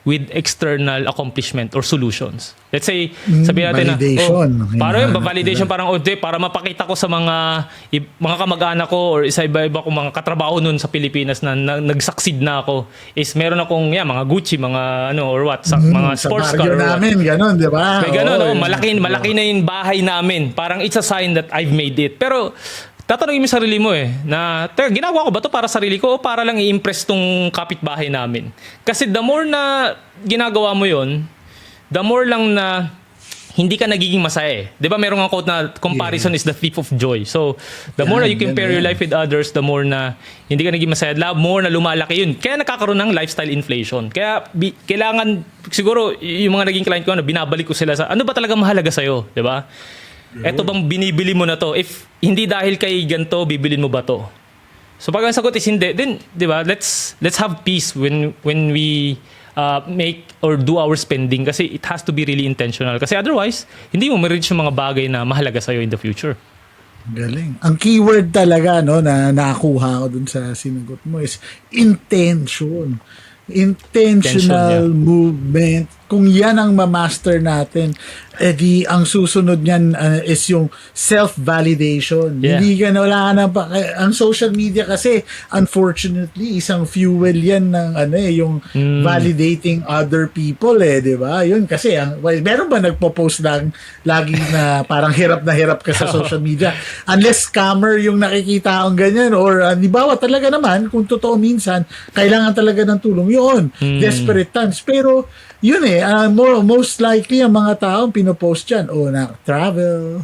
with external accomplishment or solutions. Let's say, sabihin natin validation. Validation parang, para mapakita ko sa mga kamag-anak ko or iba-iba ko mga katrabaho nun sa Pilipinas na nag-succeed na ako, is meron akong mga Gucci, mga mga sports car. Sa namin, gano'n, di ba? May gano'n, malaki na yung bahay namin. Parang it's a sign that I've made it. Pero, tatanungin mo sarili mo na ginagawa ko ba to para sarili ko o para lang i-impress tong kapitbahay namin? Kasi the more na ginagawa mo yon, the more lang na hindi ka nagiging masaya. Di ba meron nga quote na comparison is the thief of joy. So, the more na you compare your life with others, the more na hindi ka nagiging masaya, the more na lumalaki yun. Kaya nakakaroon ng lifestyle inflation. Kaya kailangan, siguro yung mga naging client ko, binabalik ko sila sa ano ba talaga mahalaga sa'yo? Di ba? Eto bang binibili mo na to? If hindi dahil kay ganito, bibilin mo ba to? So pag ang sagot is hindi, then, di ba, let's have peace when we make or do our spending, kasi it has to be really intentional. Kasi otherwise, hindi mo ma-reach yung mga bagay na mahalaga sa'yo in the future. Galing. Ang keyword talaga na nakuha ko dun sa sinagot mo is intention. Intentional movement. Kung yan ang ma-master natin, edi ang susunod niyan is yung self-validation. Hindi ka na, wala ka na pa. Ang social media kasi, unfortunately, isang fuel yan ng yung validating other people di ba? Yun kasi, meron ba nagpo-post lang lagi na parang hirap na hirap ka sa social media? Unless scammer yung nakikita ang ganyan, or di ba, talaga naman, kung totoo minsan, kailangan talaga ng tulong. Yun, desperate times. Pero, yun most likely ang mga taong pinopost dyan, na-travel,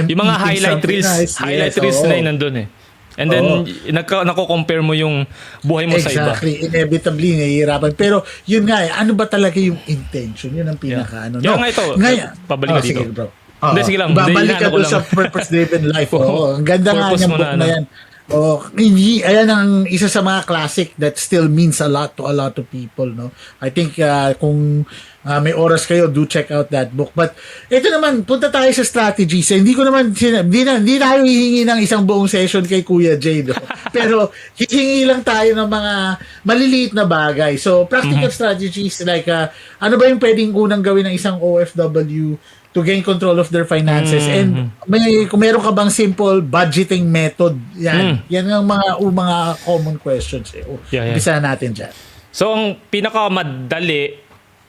yung mga highlight reels, reels na yun nandun And then, nako-compare mo yung buhay mo sa iba. Exactly. Inevitably, nahihirapan. Pero, yun nga ano ba talaga yung intention? Yun ang pinaka Yung nga ito, pabalik ka dito. Sige, bro. Hindi, sige lang. Babalik ka doon sa purpose-driven life. Ang ganda nga niyang book na yan. Ayan ang isa sa mga classic that still means a lot to a lot of people, no? I think kung may oras kayo, do check out that book. But ito naman, punta tayo sa strategies. Hindi ko naman hindi tayo hihingi ng isang buong session kay Kuya Jay, no? Pero hihingi lang tayo ng mga maliliit na bagay. So, practical strategies like ano ba yung pwedeng unang gawin ng isang OFW to gain control of their finances, and kung meron ka bang simple budgeting method, yan ang mga common questions umpisa natin dyan. So ang pinakamadali,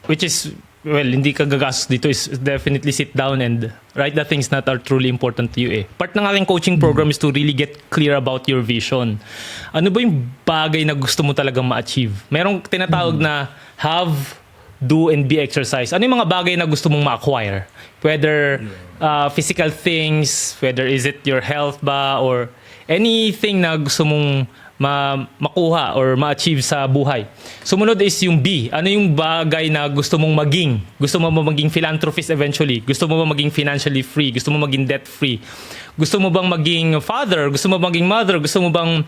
which is hindi ka gagastos dito, is definitely sit down and write the things that are truly important to you Part ng aking coaching program is to really get clear about your vision. Ano ba yung bagay na gusto mo talagang ma-achieve? Merong tinatawag na have, do, and be exercise. Ano yung mga bagay na gusto mong ma-acquire? Whether physical things, whether is it your health ba, or anything na gusto mong makuha or ma-achieve sa buhay. Sumunod is yung B. Ano yung bagay na gusto mong maging? Gusto mo maging philanthropist eventually? Gusto mo ba maging financially free? Gusto mo maging debt free? Gusto mo bang maging father? Gusto mo maging mother? Gusto mo bang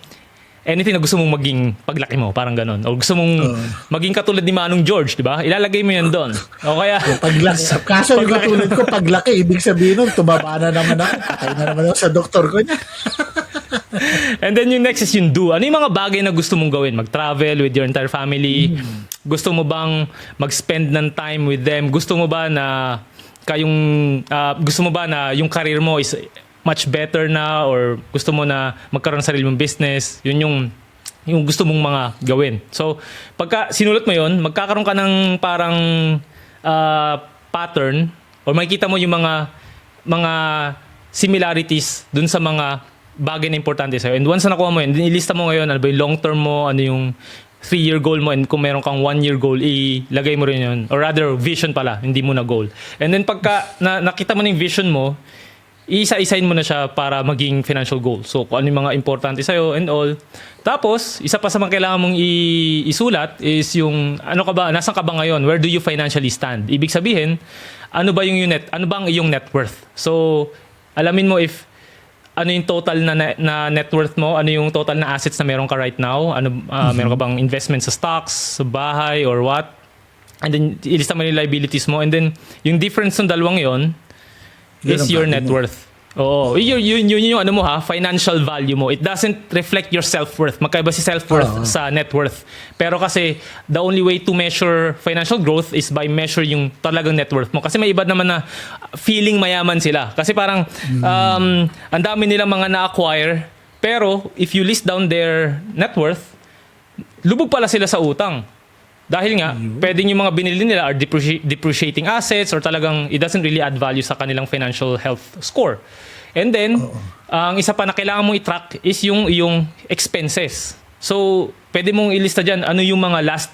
anything na gusto mong maging paglaki mo, parang ganun. O gusto mong maging katulad ni Manong George, di ba? Ilalagay mo yan doon. O kaya... Kaso yung katulad ko, paglaki, ibig sabihin nun, tumaba na naman ako. Patay na naman ako sa doktor ko niya. And then yung next is yung do. Ano yung mga bagay na gusto mong gawin? Mag-travel with your entire family? Gusto mo bang mag-spend ng time with them? Gusto mo ba na yung career mo is much better na, or gusto mo na magkaroon ng sarili mong business? Yun yung gusto mong mga gawin. So, pagka sinulat mo yun, magkakaroon ka ng parang pattern, or makikita mo yung mga similarities dun sa mga bagay na importante sa'yo. And once na nakuha mo yun, ilista mo ngayon, ano ba yung long term mo, ano yung 3-year goal mo, and kung meron kang 1-year goal, ilagay mo rin yun. Or rather, vision pala, hindi mo na goal. And then pagka nakita mo na yung vision mo, isa-isahin mo na siya para maging financial goal. So, kung ano yung mga importante sa'yo and all. Tapos, isa pa sa mga kailangan mong isulat is yung, nasan ka ba ngayon? Where do you financially stand? Ibig sabihin, ano ba ang iyong net worth? So, alamin mo if ano yung total na net worth mo, ano yung total na assets na meron ka right now, meron ka bang investment sa stocks, sa bahay, or what? And then, ilista mo yung liabilities mo. And then, yung difference ng dalawang yon is your net worth. Oo. Yun yung ano mo financial value mo. It doesn't reflect your self-worth. Magkaiba si self-worth sa net worth. Pero kasi, the only way to measure financial growth is by measure yung talagang net worth mo. Kasi may iba naman na feeling mayaman sila. Kasi parang, ang dami nilang mga na-acquire. Pero, if you list down their net worth, lubog pala sila sa utang. Dahil nga, pwedeng yung mga binili nila are depreciating assets, or talagang it doesn't really add value sa kanilang financial health score. And then, ang isa pa na kailangan mong i-track is yung expenses. So, pwede mong ilista dyan ano yung mga last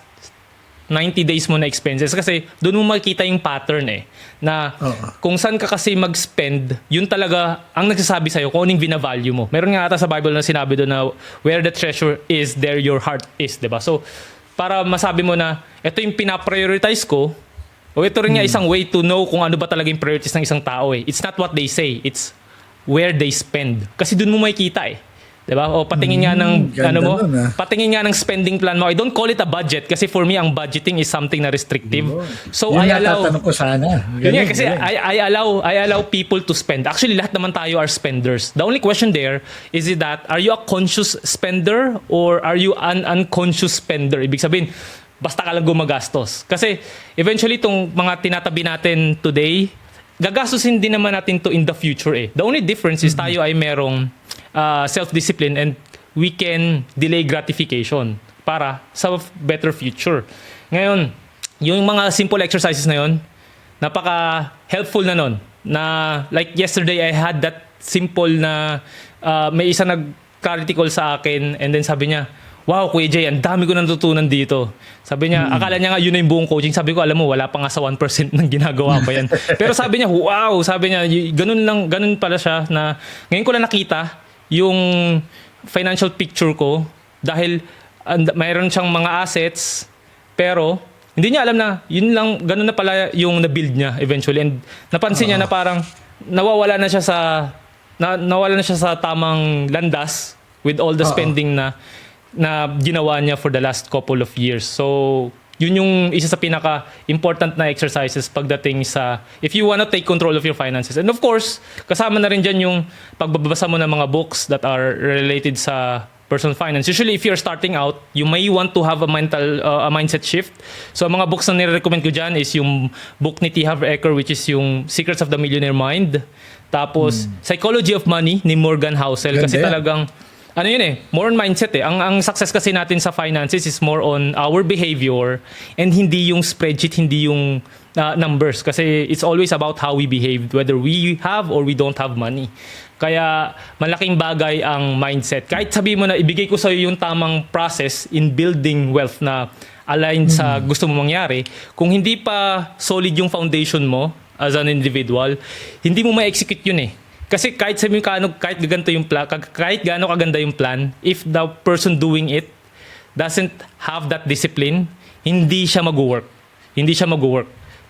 90 days mo na expenses. Kasi doon mo makikita yung pattern na kung saan ka kasi mag-spend, yun talaga ang nagsasabi sa'yo kung anong binavalue mo. Meron nga ata sa Bible na sinabi doon na where the treasure is, there your heart is. Diba? So, para masabi mo na ito yung pinaprioritize ko, o ito rin nga isang way to know kung ano ba talaga yung priorities ng isang tao. It's not what they say, it's where they spend. Kasi dun mo makikita 'di ba? O patingin nga ng patingin nga ng spending plan mo. I don't call it a budget kasi for me ang budgeting is something na restrictive. So yun I allow tatanong ko sana. Yun kasi I allow people to spend. Actually lahat naman tayo are spenders. The only question there is that are you a conscious spender or are you an unconscious spender? Ibig sabihin basta ka lang gumagastos. Kasi eventually itong mga tinatabi natin today, gagastusin din naman natin to in the future The only difference is tayo ay merong self-discipline and we can delay gratification para sa better future. Ngayon, yung mga simple exercises na yun, napaka-helpful na nun. Na like yesterday, I had that simple na may isa nag-clarity call sa akin and then sabi niya, wow, Kuya Jay, ang dami ko natutunan dito. Sabi niya, akala niya nga yun na yung buong coaching. Sabi ko, alam mo, wala pa nga sa 1% ng ginagawa ko yan. Pero sabi niya, wow, sabi niya, ganun pala siya na ngayon ko lang nakita yung financial picture ko dahil mayroon siyang mga assets pero hindi niya alam na yun lang, ganun na pala yung na-build niya eventually. And napansin niya na parang nawala na siya sa tamang landas with all the spending na ginawa niya for the last couple of years. So, yun yung isa sa pinaka-important na exercises pagdating sa if you wanna take control of your finances. And of course, kasama na rin dyan yung pagbabasa mo ng mga books that are related sa personal finance. Usually, if you're starting out, you may want to have a mindset shift. So, ang mga books na nire-recommend ko dyan is yung book ni T. Harv Eker, which is yung Secrets of the Millionaire Mind. Tapos, Psychology of Money ni Morgan Housel. Kasi talagang ano yun more on mindset Ang success kasi natin sa finances is more on our behavior and hindi yung spreadsheet, hindi yung numbers. Kasi it's always about how we behave, whether we have or we don't have money. Kaya malaking bagay ang mindset. Kahit sabihin mo na ibigay ko sa'yo yung tamang process in building wealth na aligned sa gusto mo mangyari, kung hindi pa solid yung foundation mo as an individual, hindi mo ma-execute yun Kasi kahit sabihin kahit gaganto yung plan, kahit gaano kaganda yung plan, if the person doing it doesn't have that discipline, hindi siya mag-work.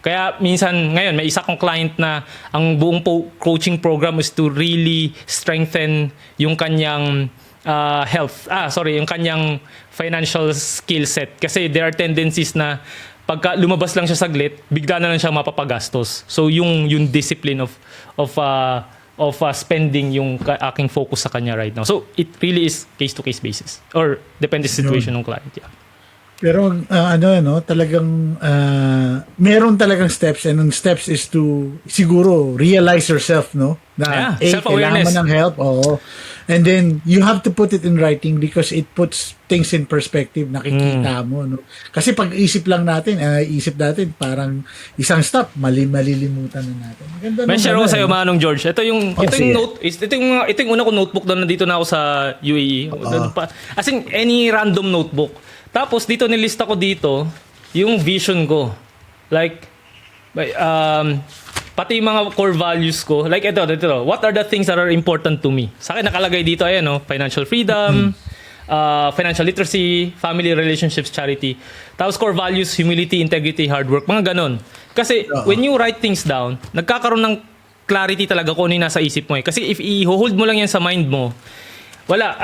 Kaya minsan ngayon may isa kong client na ang buong coaching program is to really strengthen yung kanyang yung kanyang financial skill set. Kasi there are tendencies na pagka lumabas lang siya saglit, bigla na lang siya mapapagastos. So yung discipline of spending yung aking focus sa kanya right now. So it really is case to case basis or depende sa situation ng client. Yeah. Pero talagang meron talagang steps, and ang steps is to siguro realize yourself, no? Na self-awareness. kailangan mo ng help. Oo. And then you have to put it in writing because it puts things in perspective, nakikita mo, no? Kasi pag isip natin parang isang step malilimutan na natin. Maganda. May share ko sa iyo, Manong George. Ito yung una ko notebook doon, nandito na ako sa UAE. As in any random notebook. Tapos dito nilista ko dito yung vision ko. Like pati yung mga core values ko. Like ito. What are the things that are important to me? Sa akin nakalagay dito financial freedom, financial literacy, family relationships, charity. Tapos core values, humility, integrity, hard work, mga ganon. Kasi when you write things down, nagkakaroon ng clarity talaga kung ano yung nasa isip mo. Kasi if i-hold mo lang yan sa mind mo, wala,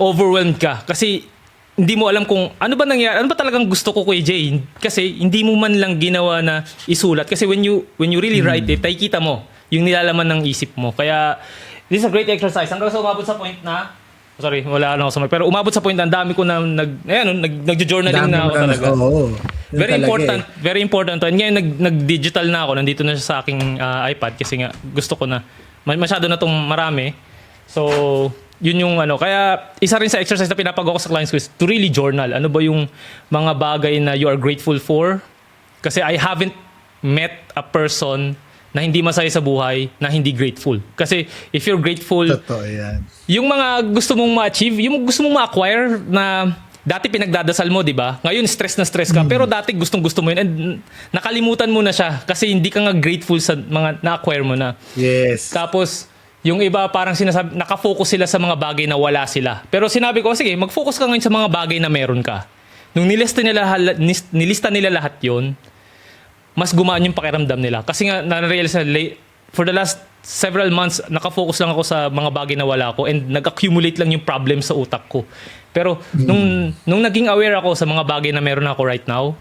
overwhelmed ka. Kasi hindi mo alam kung ano ba nangyari, ano ba talagang gusto ko kay Jay. Kasi hindi mo man lang ginawa na isulat. Kasi when you really write it, nakikita mo yung nilalaman ng isip mo. Kaya this is a great exercise. Hanggang sa umabot sa point na, wala na ako sa mic. Pero umabot sa point na ang dami ko na nagjo-journaling na ako talaga. Very important to. And ngayon nag-digital na ako. Nandito na siya sa aking iPad kasi nga gusto ko na masyado na tong marami. So yun yung kaya isa rin sa exercise na pinapagawa ko sa clients ko is to really journal. Ano ba yung mga bagay na you are grateful for? Kasi I haven't met a person na hindi masaya sa buhay na hindi grateful. Kasi if you're grateful, totoo yan. Yung mga gusto mong ma-achieve, yung gusto mong ma-acquire na dati pinagdadasal mo, di ba? Ngayon stress na stress ka, pero dati gustong-gusto mo yun and nakalimutan mo na siya kasi hindi ka nga grateful sa mga na-acquire mo na. Yes. Tapos yung iba parang sinasabi, nakafocus sila sa mga bagay na wala sila. Pero sinabi ko, sige, mag-focus ka ngayon sa mga bagay na meron ka. Nung nilista nila lahat yon, mas gumaan yung pakiramdam nila. Kasi nga, na-realize na, for the last several months, nakafocus lang ako sa mga bagay na wala ko and nag-accumulate lang yung problem sa utak ko. Pero nung naging aware ako sa mga bagay na meron ako right now,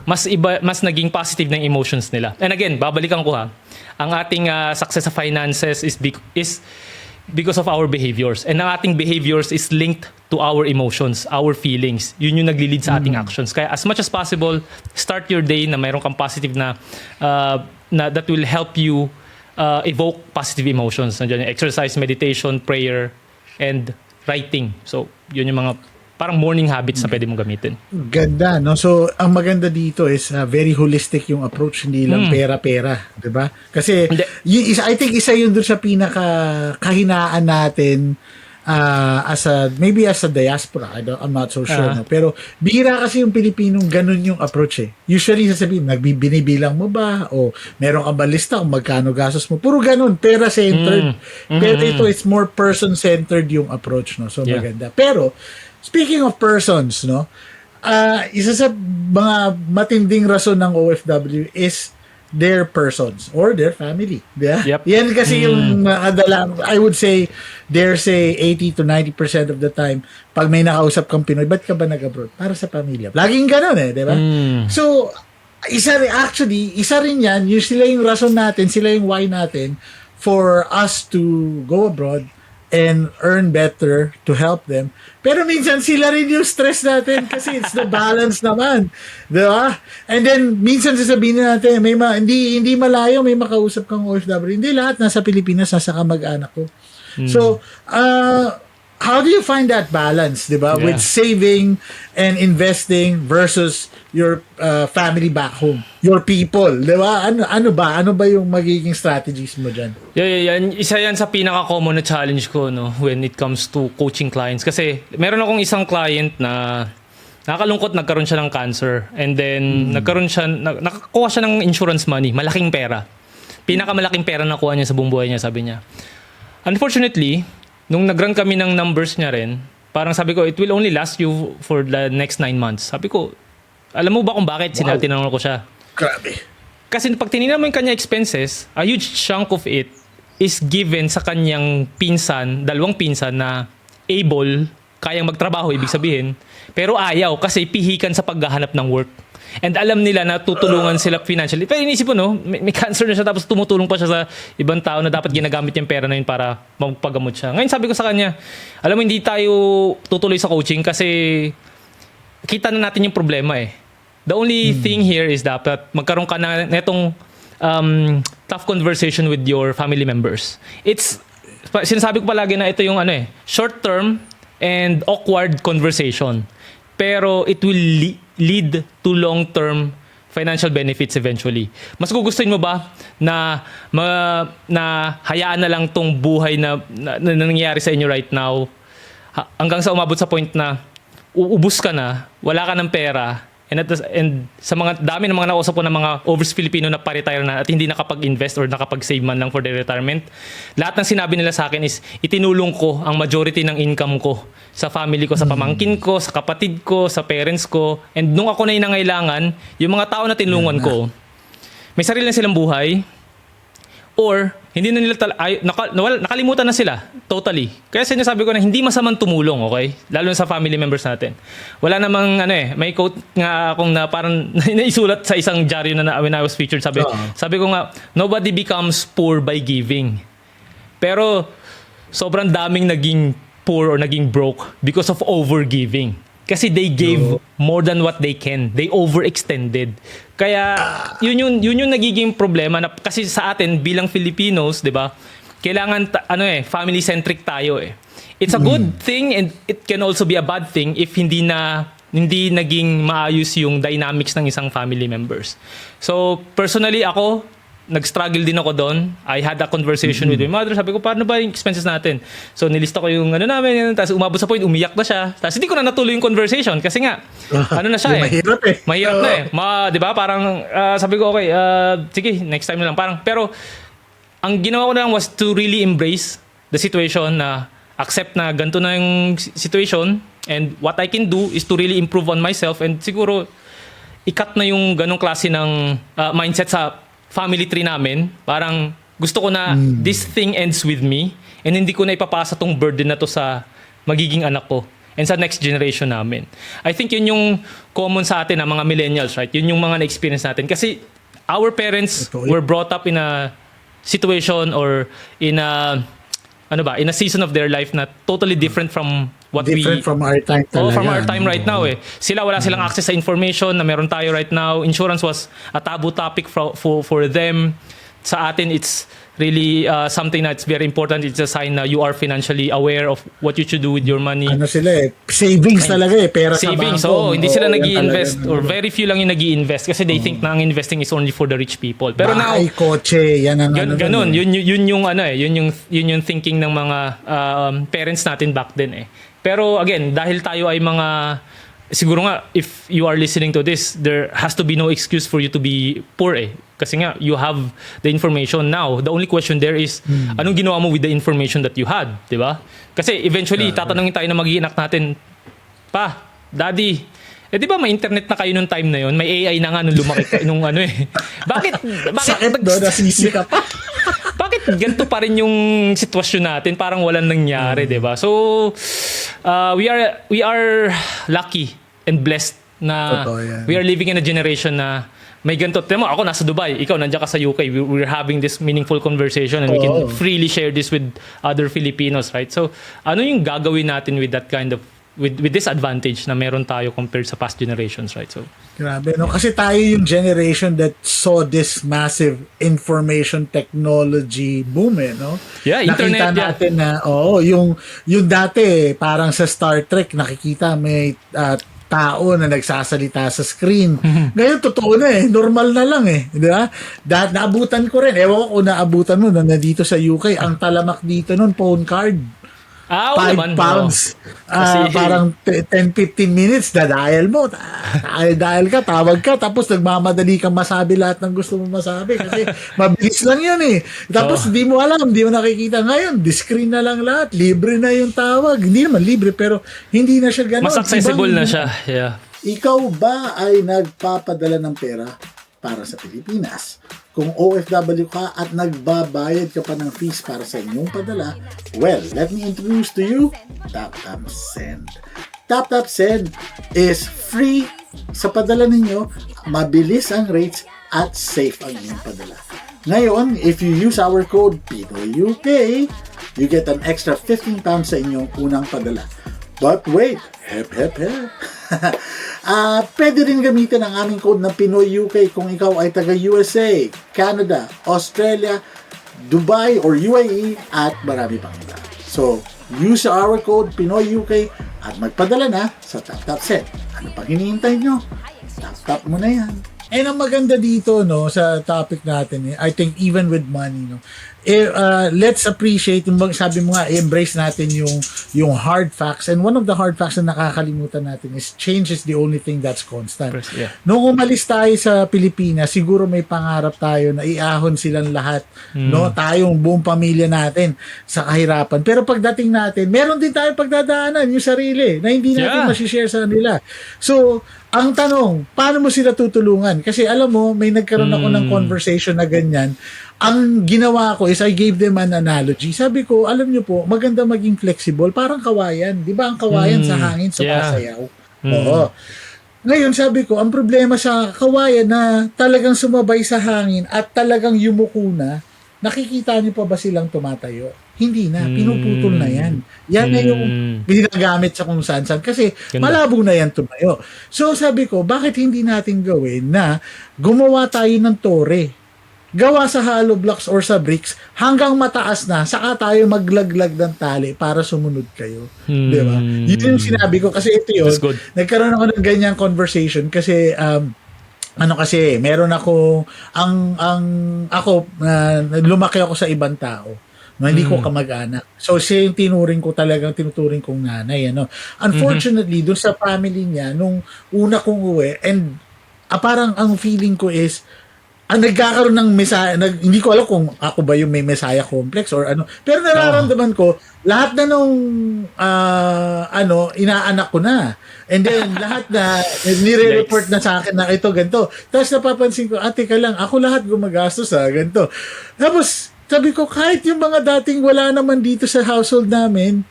mas naging positive na yung emotions nila. And again, babalikan ko ang ating success sa finances is because of our behaviors. And ang ating behaviors is linked to our emotions, our feelings. Yun yung nagli-lead sa ating actions. Kaya as much as possible, start your day na mayroon kang positive na that will help you evoke positive emotions. Nandiyan yung exercise, meditation, prayer, and writing. So, yun yung mga parang morning habits na pwede mong gamitin. Ganda, no? So, ang maganda dito is very holistic yung approach, hindi lang pera-pera, 'di ba? Kasi I think isa yun doon sa pinaka-kahinaan natin as a diaspora. I'm not so sure, no? Pero bihira kasi yung Pilipinong ganun yung approach eh. Usually sasabihin, binibilang mo ba? O meron ka ba lista kung magkano gastos mo? Puro ganun, pera-centered. Pero ito, it's more person-centered yung approach, no? So, maganda. Pero speaking of persons, no, isa sa mga matinding rason ng OFW is their persons or their family. Yeah? Yep. Yan kasi yung I would say, dare say 80 to 90% of the time, pag may nakausap kang Pinoy, ba't ka ba nag-abroad? Para sa pamilya. Laging ganun di ba? So, isa rin yan, sila yung rason natin, sila yung why natin for us to go abroad and earn better to help them. Pero minsan sila rin yung stress natin kasi it's the balance naman. Diba? And then minsan sasabihin natin, hindi malayo, may makausap kang OFW. Hindi lahat nasa Pilipinas, nasa kamag-anak ko. So, how do you find that balance, diba? With saving and investing versus your family back home, your people, diba? Ano ba yung magiging strategies mo dyan? Yan. Isa yan sa pinaka-common na challenge ko, no, when it comes to coaching clients. Kasi meron akong isang client na nakakalungkot, nagkaroon siya ng cancer. And then, nakakuha siya ng insurance money, malaking pera. Pinakamalaking pera na kuha niya sa buong buhay niya, sabi niya. Unfortunately, nung nag-run kami ng numbers niya rin, parang sabi ko, it will only last you for the next 9 months. Sabi ko, alam mo ba kung bakit? Wow. Tinanong ko siya. Grabe. Kasi pag tinignan mo yung kanya expenses, a huge chunk of it is given sa kanyang pinsan, dalawang pinsan na able, kayang magtrabaho, ibig sabihin, pero ayaw kasi pihikan sa paghahanap ng work. And alam nila na tutulungan sila financially. Pero inisip mo, no? May cancer na siya tapos tumutulong pa siya sa ibang tao na dapat ginagamit yung pera na yun para magpagamot siya. Ngayon sabi ko sa kanya, alam mo, hindi tayo tutuloy sa coaching kasi kita na natin yung problema eh. The only thing here is dapat magkaroon ka na netong tough conversation with your family members. Sinasabi ko palagi na ito yung short term and awkward conversation. Pero it will lead to long-term financial benefits eventually. Mas gugustuhin mo ba na hayaan na lang tong buhay na nangyayari sa inyo right now hanggang sa umabot sa point na uubos ka na, wala ka ng pera, and sa mga dami ng mga nakausap ko ng mga overseas Filipino na pa-retire na at hindi nakapag-invest or nakapag-save man lang for their retirement, lahat ng sinabi nila sa akin is itinulong ko ang majority ng income ko sa family ko, sa pamangkin ko, sa kapatid ko, sa parents ko, and nung ako na nangailangan, yung mga tao na tinulungan ko, may sarili na silang buhay, or hindi na nila nakalimutan na sila totally. Kaya sinasabi ko na hindi masamang tumulong, okay? Lalo na sa family members natin. Wala namang may quote nga akong na parang naisulat sa isang diaryo na when I was featured, sabi ko nga, nobody becomes poor by giving. Pero sobrang daming naging poor or naging broke because of overgiving. Kasi they gave more than what they can. They overextended. Kaya yun yung nagiging problema na kasi sa atin bilang Filipinos, 'di ba? Kailangan family centric tayo eh. It's a good thing and it can also be a bad thing if hindi naging maayos yung dynamics ng isang family members. So personally ako, nag-struggle din ako doon. I had a conversation with my mother. Sabi ko, paano ba yung expenses natin? So, nilista ko yung namin. Tapos umabot sa point, umiyak na siya. Tapos hindi ko na natuloy yung conversation. Kasi nga, na siya eh. Mahirap eh. Mahirap na eh. Di ba? Parang, sabi ko, okay, sige, next time na lang. Pero, ang ginawa ko na lang was to really embrace the situation na accept na ganito na yung situation and what I can do is to really improve on myself and siguro, ikat na yung ganong klase ng mindset sa family tree namin. Parang gusto ko na this thing ends with me and hindi ko na ipapasa tong burden na to sa magiging anak ko and sa next generation namin. I think yun yung common sa atin na mga millennials, right? Yun yung mga na-experience natin. Kasi our parents were brought up in a situation or in a season of their life na totally different from what from our time talaga. From our time right now eh. Wala silang access sa information na meron tayo right now. Insurance was a taboo topic for them. Sa atin, it's really something that's very important. It's a sign na you are financially aware of what you should do with your money. Savings talaga eh. Pera savings, sa bangko. Hindi sila nag-i-invest or very few lang yung nag-i-invest kasi they think na ang investing is only for the rich people. Pero now, kotse, yan ang ganun. Yun yung thinking ng mga parents natin back then eh. Pero again, dahil tayo ay siguro nga, if you are listening to this, there has to be no excuse for you to be poor eh. Kasi nga, you have the information now. The only question there is, anong ginawa mo with the information that you had? Diba? Kasi eventually, tatanungin tayo na mag-iinak natin, Pa, Daddy, di ba may internet na kayo nung time na yun? May AI na nga nung lumaki nung Bakit sakit doon, nasisi ka pa. Bakit ganito pa rin yung sitwasyon natin? Parang walang nangyari, di ba? So, we are lucky and blessed na we are living in a generation na may ganito. Tama, ako nasa Dubai, ikaw nandiyan ka sa UK. We're having this meaningful conversation and we can freely share this with other Filipinos, right? So, ano yung gagawin natin with that kind of with this advantage na meron tayo compared sa past generations, right? So grabe, no? Kasi tayo yung generation that saw this massive information technology boom, no? Yeah, internet. Nakita natin na, yung dati, parang sa Star Trek, nakikita may tao na nagsasalita sa screen. Ngayon, totoo na eh. Normal na lang eh. Di ba? Naabutan ko rin. Ewan ko kung naabutan mo na dito sa UK. Ang talamak dito nun, phone card. 5 pounds. Parang 10-15 minutes, dadial mo. Dial ka, tawag ka, tapos nagmamadali kang masabi lahat ng gusto mo masabi kasi mabilis lang yan eh. Tapos di mo alam, di mo nakikita ngayon. Di-screen na lang lahat. Libre na yung tawag. Hindi naman libre, pero hindi na siya gano'n. Mas accessible na siya. Yeah. Ikaw ba ay nagpapadala ng pera para sa Pilipinas. Kung OFW ka at nagbabayad ka pa ng fees para sa inyong padala, well, let me introduce to you TapTap Send. TapTap Send is free sa padala ninyo, mabilis ang rates at safe ang inyong padala. Ngayon, if you use our code PinoyUK, you get an extra 15 pounds sa inyong unang padala. But wait, hep. Pwede rin gamitin ang aming code na Pinoy UK kung ikaw ay taga USA, Canada, Australia, Dubai, or UAE, at marami pang iba. So, use our code Pinoy UK at magpadala na sa TapTap Send. Ano pang hinihintay nyo? Tap mo na yan. And ang maganda dito, no, sa topic natin, I think even with money, no, let's appreciate, sabi mo nga, embrace natin yung hard facts. And one of the hard facts na nakakalimutan natin is change is the only thing that's constant. Yeah. Nung umalis tayo sa Pilipinas, siguro may pangarap tayo na iahon silang lahat, no, tayong buong pamilya natin sa kahirapan. Pero pagdating natin, meron din tayong pagdadaanan, yung sarili, na hindi natin masishare sa nila. So, ang tanong, paano mo sila tutulungan? Kasi alam mo, may nagkaroon ako ng conversation na ganyan. Ang ginawa ko is I gave them an analogy. Sabi ko, alam nyo po, maganda maging flexible. Parang kawayan. Di ba ang kawayan sa hangin, sumasayaw? Oo. Ngayon, sabi ko, ang problema sa kawayan na talagang sumabay sa hangin at talagang yumuko na, nakikita niyo pa ba silang tumatayo? Hindi na. Pinuputol na yan. Yan na yung ginagamit sa kung saan-saan. Kasi malabo na yan tumayo. So sabi ko, bakit hindi natin gawin na gumawa tayo ng tore? Gawa sa hollow blocks or sa bricks hanggang mataas na, saka tayo maglaglag ng tali para sumunod kayo. Di ba? Yun yung sinabi ko. Kasi ito yun. Nagkaroon ako ng ganyang conversation kasi kasi meron ako lumaki ako sa ibang tao. No, hindi ko kamag-anak. So siya yung tinuturing kong nanay, ano. Unfortunately, doon sa family niya nung una kong uwi, and parang ang feeling ko is nagkakaroon ng Messiah, hindi ko alam kung ako ba yung may Messiah complex or ano. Pero nararamdaman ko lahat na nung inaanak ko na. And then lahat na nire-report na sa akin na ito ganito. Tapos napapansin ko, teka lang, ako lahat gumagastos ganito. Tapos sabi ko, kahit yung mga dating wala naman dito sa household namin,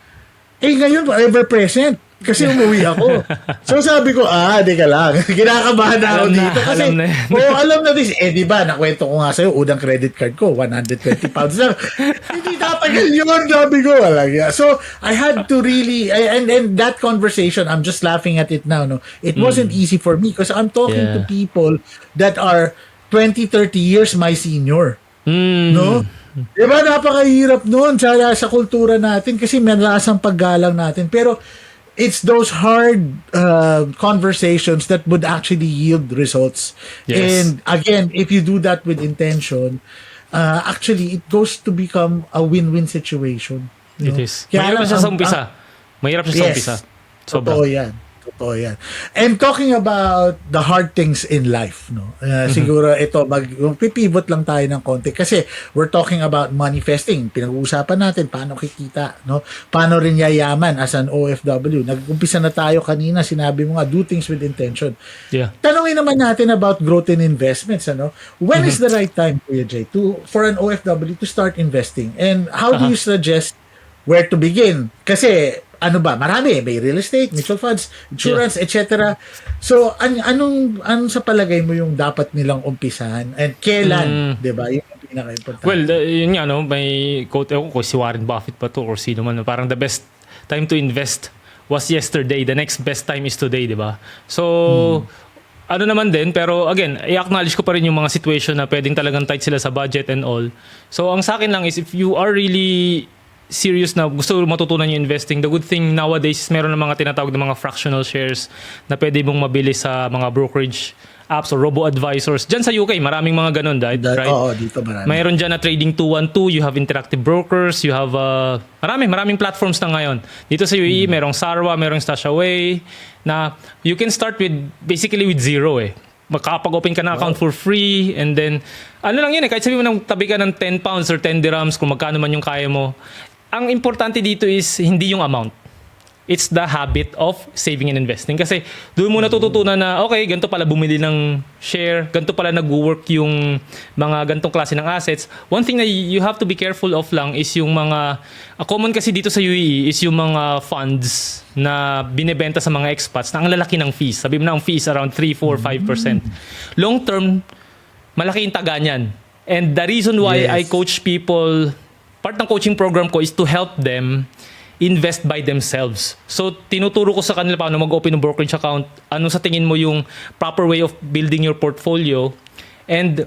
ngayon ever present. Kasi umuwi ako. So sabi ko, di ka lang. Kinakabahan na ako dito. Kasi, alam na this. Di ba, nakwento ko nga sa'yo, unang credit card ko, 120 pounds lang. Hindi tatagal yun, sabi ko. So, I had to really, and that conversation, I'm just laughing at it now, no? It wasn't easy for me because I'm talking to people that are 20, 30 years my senior. No? Diba, napakahirap nun sa kultura natin kasi malakas ang paggalang natin. Pero, it's those hard conversations that would actually yield results. Yes. And again, if you do that with intention, actually, it goes to become a win-win situation. It is. Mahirap siya sa umpisa. Mahirap siya sa umpisa. Totoo yan. And talking about the hard things in life, no? Siguro ito, pipivot lang tayo ng konti kasi we're talking about manifesting. Pinag-uusapan natin paano kikita, no? Paano rin yayaman as an OFW. Nag-umpisa na tayo kanina, sinabi mo nga, do things with intention. Yeah. Tanungin naman natin about growth in investments, ano? When is the right time, Kuya Jay, for an OFW to start investing? And how do you suggest where to begin? Kasi marami, may real estate, mutual funds, insurance, etc. So, anong sa palagay mo yung dapat nilang umpisahan and kailan, 'di ba? Yung pinaka-importante. Well, yun nga, no, may quote ko si Warren Buffett pa to or sino man, parang the best time to invest was yesterday, the next best time is today, 'di ba? So, ano naman din, pero again, i-acknowledge ko pa rin yung mga situation na pwedeng talagang tight sila sa budget and all. So, ang sa akin lang is if you are really serious na gusto matutunan yung investing, the good thing nowadays is meron ng mga tinatawag na mga fractional shares na pwede mong mabili sa mga brokerage apps or robo-advisors. Diyan sa UK, maraming mga ganun, right? Oo, dito marami. Mayroon dyan na Trading 212, you have Interactive Brokers, you have maraming platforms na ngayon. Dito sa UAE, merong Sarwa, merong Stashaway, na you can start basically with zero makapag-open ka na account for free, and then lang yun kahit sabi mo nang tabi ka ng 10 pounds or 10 dirhams kung magkano man yung kaya mo. Ang importante dito is hindi yung amount. it's the habit of saving and investing. Kasi doon mo natututunan na, okay, ganito pala bumili ng share, ganito pala nag-work yung mga ganitong klase ng assets. One thing na you have to be careful of lang is yung mga, common kasi dito sa UAE is yung mga funds na binebenta sa mga expats na ang lalaki ng fees. Sabi mo na ang fees around 3, 4, 5%. Long term, malaki yung taga niyan. And the reason why I coach people, part ng coaching program ko is to help them invest by themselves. So, tinuturo ko sa kanila paano mag-open ng brokerage account, ano sa tingin mo yung proper way of building your portfolio, and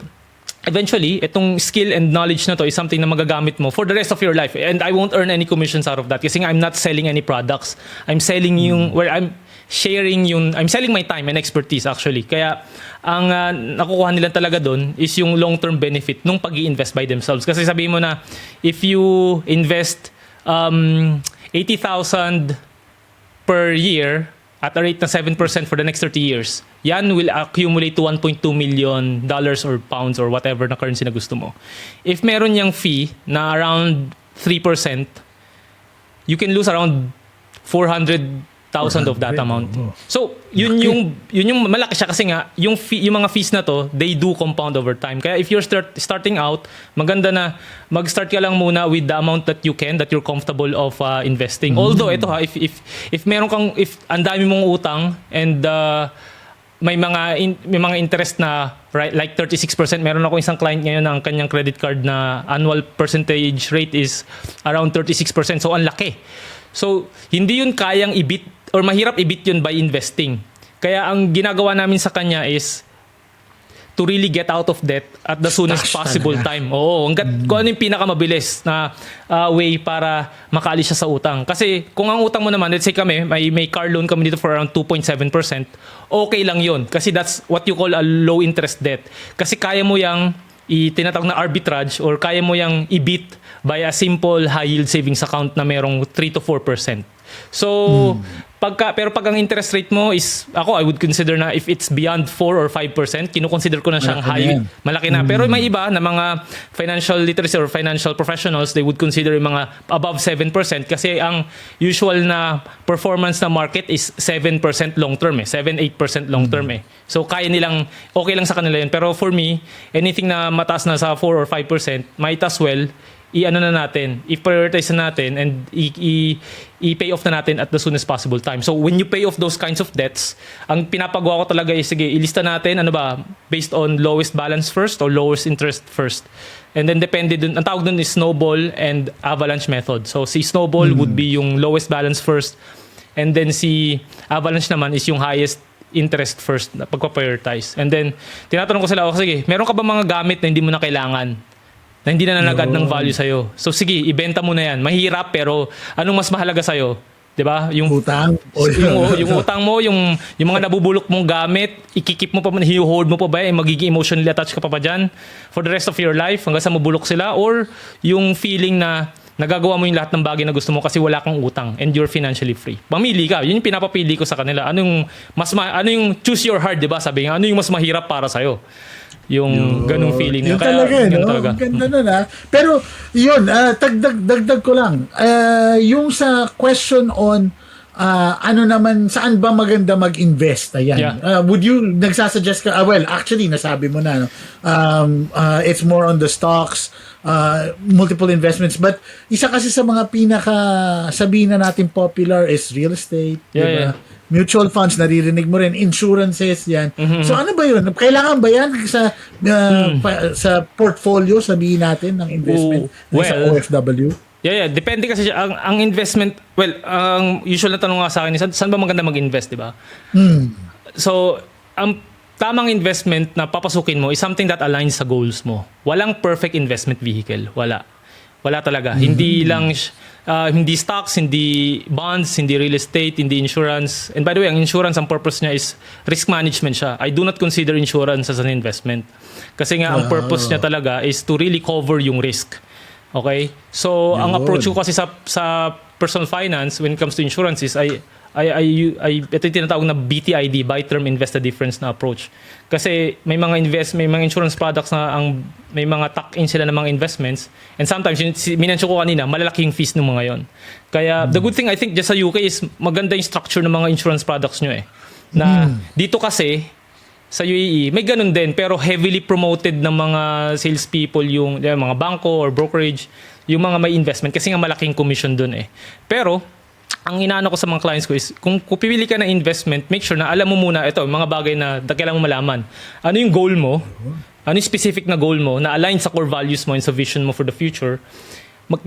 eventually, itong skill and knowledge na to is something na magagamit mo for the rest of your life. And I won't earn any commissions out of that kasi nga I'm not selling any products. I'm selling I'm selling my time and expertise actually. Kaya ang nakukuha nila talaga doon is yung long-term benefit nung pag-i-invest by themselves. Kasi sabihin mo na if you invest 80,000 per year at a rate na 7% for the next 30 years, yan will accumulate to $1.2 million or pounds or whatever na currency na gusto mo. If meron yung fee na around 3%, you can lose around 400,000 of that amount. So, yun yung malaki siya kasi nga yung mga fees na to, they do compound over time. Kaya if you're starting out, maganda na mag-start ka lang muna with the amount that you're comfortable of investing. Although ito if meron kang ang dami mong utang and may mga interest na right, like 36%. Meron ako isang client ngayon na ang kanyang credit card na annual percentage rate is around 36%. So, ang laki. So, hindi yun kayang i-beat or mahirap i-beat yun by investing. Kaya ang ginagawa namin sa kanya is to really get out of debt at the soonest possible time. Oo, kung ano yung pinakamabilis na way para makaalis siya sa utang. Kasi kung ang utang mo naman, let's say kami, may car loan kami dito for around 2.7%, okay lang yun. Kasi that's what you call a low interest debt. Kasi kaya mo yung tinatawag na arbitrage or kaya mo yung i-beat by a simple high yield savings account na merong 3 to 4%. So, pero pag ang interest rate mo is, I would consider na if it's beyond 4 or 5%, kinukonsider ko na siyang high, malaki na. Pero may iba na mga financial literacy or financial professionals, they would consider yung mga above 7% kasi ang usual na performance na market is 7% long term 7-8% long term So, kaya nilang, okay lang sa kanila yun. Pero for me, anything na mataas na sa 4 or 5%, might as well, i-prioritize na natin and i-pay off na natin at the soonest possible time. So when you pay off those kinds of debts, ang pinapagawa ko talaga is, sige, ilista natin, based on lowest balance first or lowest interest first. And then depende dun, ang tawag dun is snowball and avalanche method. So si snowball would be yung lowest balance first, and then si avalanche naman is yung highest interest first na pagpa-prioritize. And then tinatanong ko sila, sige, meron ka ba mga gamit na hindi mo na kailangan? Na hindi na nalagad ng value sa'yo. So sige, ibenta mo na yan. Mahirap pero anong mas mahalaga sa'yo? 'Di ba? Yung utang. yung utang mo, yung mga nabubulok mong gamit, ikikip mo pa, i-hold mo pa ba, magiging emotionally attached ka pa dyan for the rest of your life hanggang sa mabulok sila, or yung feeling na nagagawa mo yung lahat ng bagay na gusto mo kasi wala kang utang and you're financially free. Pamili ka. Yun yung pinapapili ko sa kanila. Ano yung choose your heart, 'di ba? Sabi nga, ano yung mas mahirap para sa'yo? Yung ganung feeling yun kaya talaga, no? talaga. Ganda nun, ha? Pero yun, dagdag ko lang, yung sa question on ano naman, saan ba maganda mag-invest? Ayan. Yeah. Would you nagsasuggest ka, well, actually nasabi mo na, no? It's more on the stocks, multiple investments, but isa kasi sa mga sabihin na natin popular is real estate, diba? Yeah. Mutual funds, naririnig mo rin, insurances, yan. So ano ba yun? Kailangan ba yan sa portfolio, sabihin natin, ng investment sa OFW? Yeah. Depende kasi siya. Ang investment, ang usual na tanong nga sa akin is, saan ba maganda mag-invest, di ba? So, ang tamang investment na papasukin mo is something that aligns sa goals mo. Walang perfect investment vehicle. Wala talaga. Hindi lang hindi stocks, hindi bonds, hindi real estate, hindi insurance. And by the way, ang insurance, ang purpose niya is risk management siya. I do not consider insurance as an investment. Kasi nga, ang purpose niya talaga is to really cover yung risk. Okay? So, ang approach ko kasi sa personal finance when it comes to insurance is ito yung tinatawag na BTID, buy term invest the difference na approach. Kasi may mga insurance products na may mga tuck-in sila ng mga investments, and sometimes minensyon ko kanina, malaki yung fees ng mga yon. Kaya the good thing I think just sa UK is maganda yung structure ng mga insurance products nyo na dito kasi sa UAE may ganun din, pero heavily promoted ng mga salespeople yung mga bangko or brokerage, yung mga may investment kasi nga malaking commission dun Pero ang inaano ko sa mga clients ko is, kung pipili ka ng investment, make sure na alam mo muna ito, mga bagay na kailangan mo malaman. Ano yung goal mo? Ano yung specific na goal mo na align sa core values mo and sa vision mo for the future?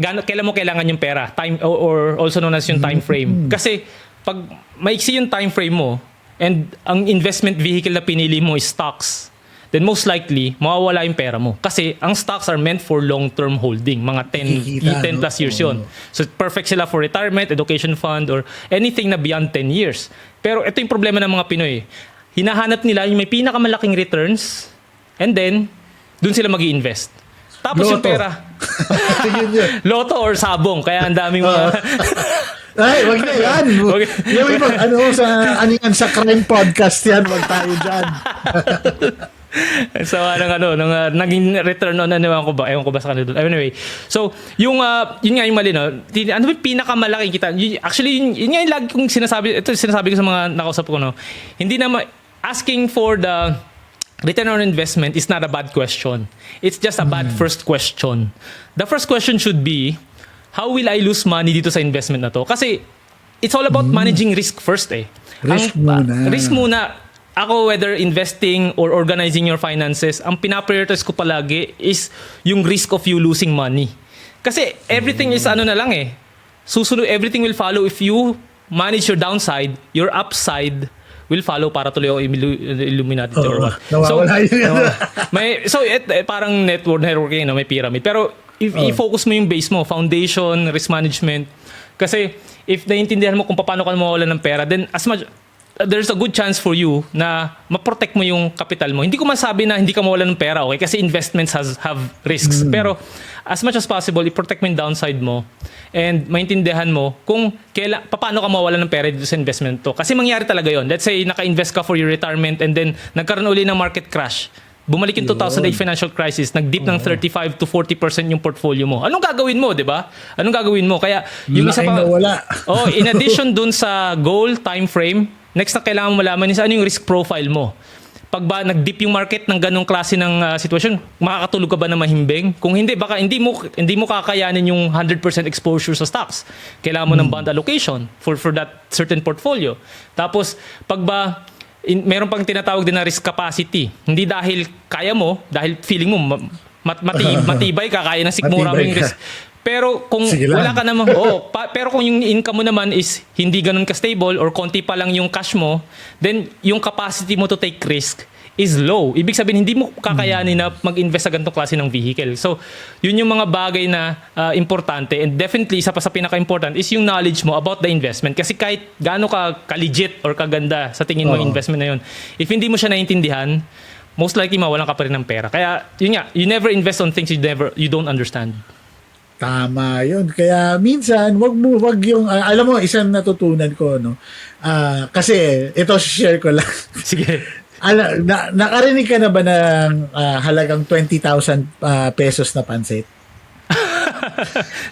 Kailan mo kailangan yung pera? Time, or also known as yung time frame. Kasi pag maiksi yung time frame mo and ang investment vehicle na pinili mo is stocks, then most likely, mawawala yung pera mo. Kasi ang stocks are meant for long-term holding. Mga 10 plus years yun. So perfect sila for retirement, education fund, or anything na beyond 10 years. Pero ito yung problema ng mga Pinoy. Hinahanap nila yung may pinakamalaking returns, and then, dun sila mag-i-invest. Tapos yung pera. Loto or sabong. Kaya ang daming mga... Ay, wag na yan. Yung ibang, sa crime podcast yan, wag tayo dyan. So nung naging return on ewan ko ba sa kanila. Anyway, so yun nga yung mali ano ba yung pinakamalaking kita? Actually yun nga yung lagi kong sinasabi ko sa mga nakausap ko Hindi na asking for the return on investment is not a bad question. It's just a bad first question. The first question should be, how will I lose money dito sa investment na to? Kasi it's all about managing risk first Risk muna. Ako, whether investing or organizing your finances, ang pinaprioritize ko palagi is yung risk of you losing money. Kasi everything is na lang susunod, everything will follow if you manage your downside, your upside will follow para tuloy ako Illuminati or what. Parang networking, may pyramid. Pero if i-focus mo yung base mo, foundation, risk management. Kasi if naiintindihan mo kung paano ka mawalan ng pera, then there's a good chance for you na ma-protect mo yung capital mo. Hindi ko masabi na hindi ka mawalan ng pera, okay? Kasi investments have risks. Pero as much as possible, i-protect mo yung downside mo and maintindihan mo kung paano ka mawalan ng pera dito sa investment to. Kasi mangyari talaga yon. Let's say, naka-invest ka for your retirement and then nagkaroon uli ng market crash. Bumalik yung 2008 financial crisis, nag-dip ng 35 to 40% yung portfolio mo. Anong gagawin mo, di ba? Anong gagawin mo? Kaya yung isa pa... in addition dun sa goal, time frame, next na kailangan mo malaman is ano yung risk profile mo. Pag ba nag-dip yung market ng ganong klase ng sitwasyon, makakatulog ka ba na mahimbing? Kung hindi, baka hindi mo kakayanin yung 100% exposure sa stocks. Kailangan mo ng bond allocation for that certain portfolio. Tapos, pag ba meron pang tinatawag din na risk capacity. Hindi dahil kaya mo, dahil feeling mo matibay ka, kaya ng sikmura mo yung risk. Pero kung wala ka naman, pero kung yung income mo naman is hindi ganun ka-stable or konti pa lang yung cash mo, then yung capacity mo to take risk is low. Ibig sabihin, hindi mo kakayanin na mag-invest sa ganitong klase ng vehicle. So, yun yung mga bagay na importante. And definitely, isa pa sa pinaka-important is yung knowledge mo about the investment. Kasi kahit gaano ka legit or kaganda sa tingin mo yung investment na yun, if hindi mo siya naintindihan, most likely mawalan ka pa rin ng pera. Kaya, yun nga, you never invest on things you don't understand. Tama yun. Kaya minsan, wag yung, alam mo, isang natutunan ko, kasi, ito share ko lang. Sige. Nakarinig ka na ba ng halagang 20,000 pesos na pansit?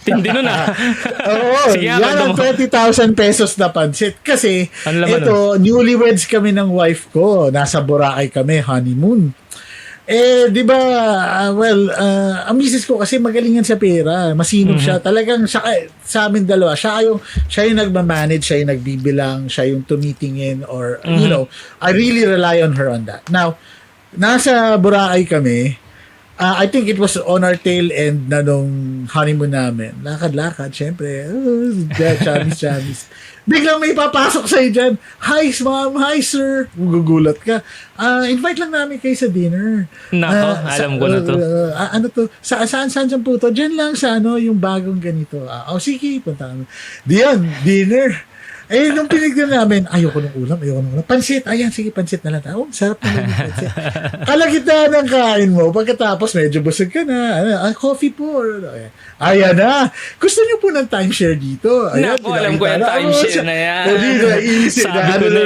Tindi nun Oo, sige, yan ang 20,000 pesos na pansit. Kasi, ito, newlyweds kami ng wife ko. Nasa Boracay kami, honeymoon. Di ba, ang misis ko kasi magaling yan sa pera. Masinop siya. Talagang sa amin dalawa, siya yung nagmamanage, siya yung nagbibilang, siya yung tumitingin or, I really rely on her on that. Now, nasa Boracay kami, I think it was on our tail end na nung honeymoon namin. Lakad-lakad, syempre. Chamis. Biglang may papasok sa'yo dyan. Hi, ma'am. Hi, sir. Gugulat ka. Invite lang namin kayo sa dinner. Nako, alam ko na to. Ano to? Saan dyan po to? Dyan lang sa yung bagong ganito. Sige, punta kami. Diyan, dinner. Eh, nung pinigyan namin, ayoko ng ulam. Pansit, ayan, sige, pansit na lang. Oh, sarap naman yung pansit. Kalagitnaan ng kain mo, pagkatapos medyo busog ka na. Coffee po. Ayan na. Gusto niyo po ng timeshare dito? Ayan, Naku, alam ko yung timeshare na yan. Sabi ko na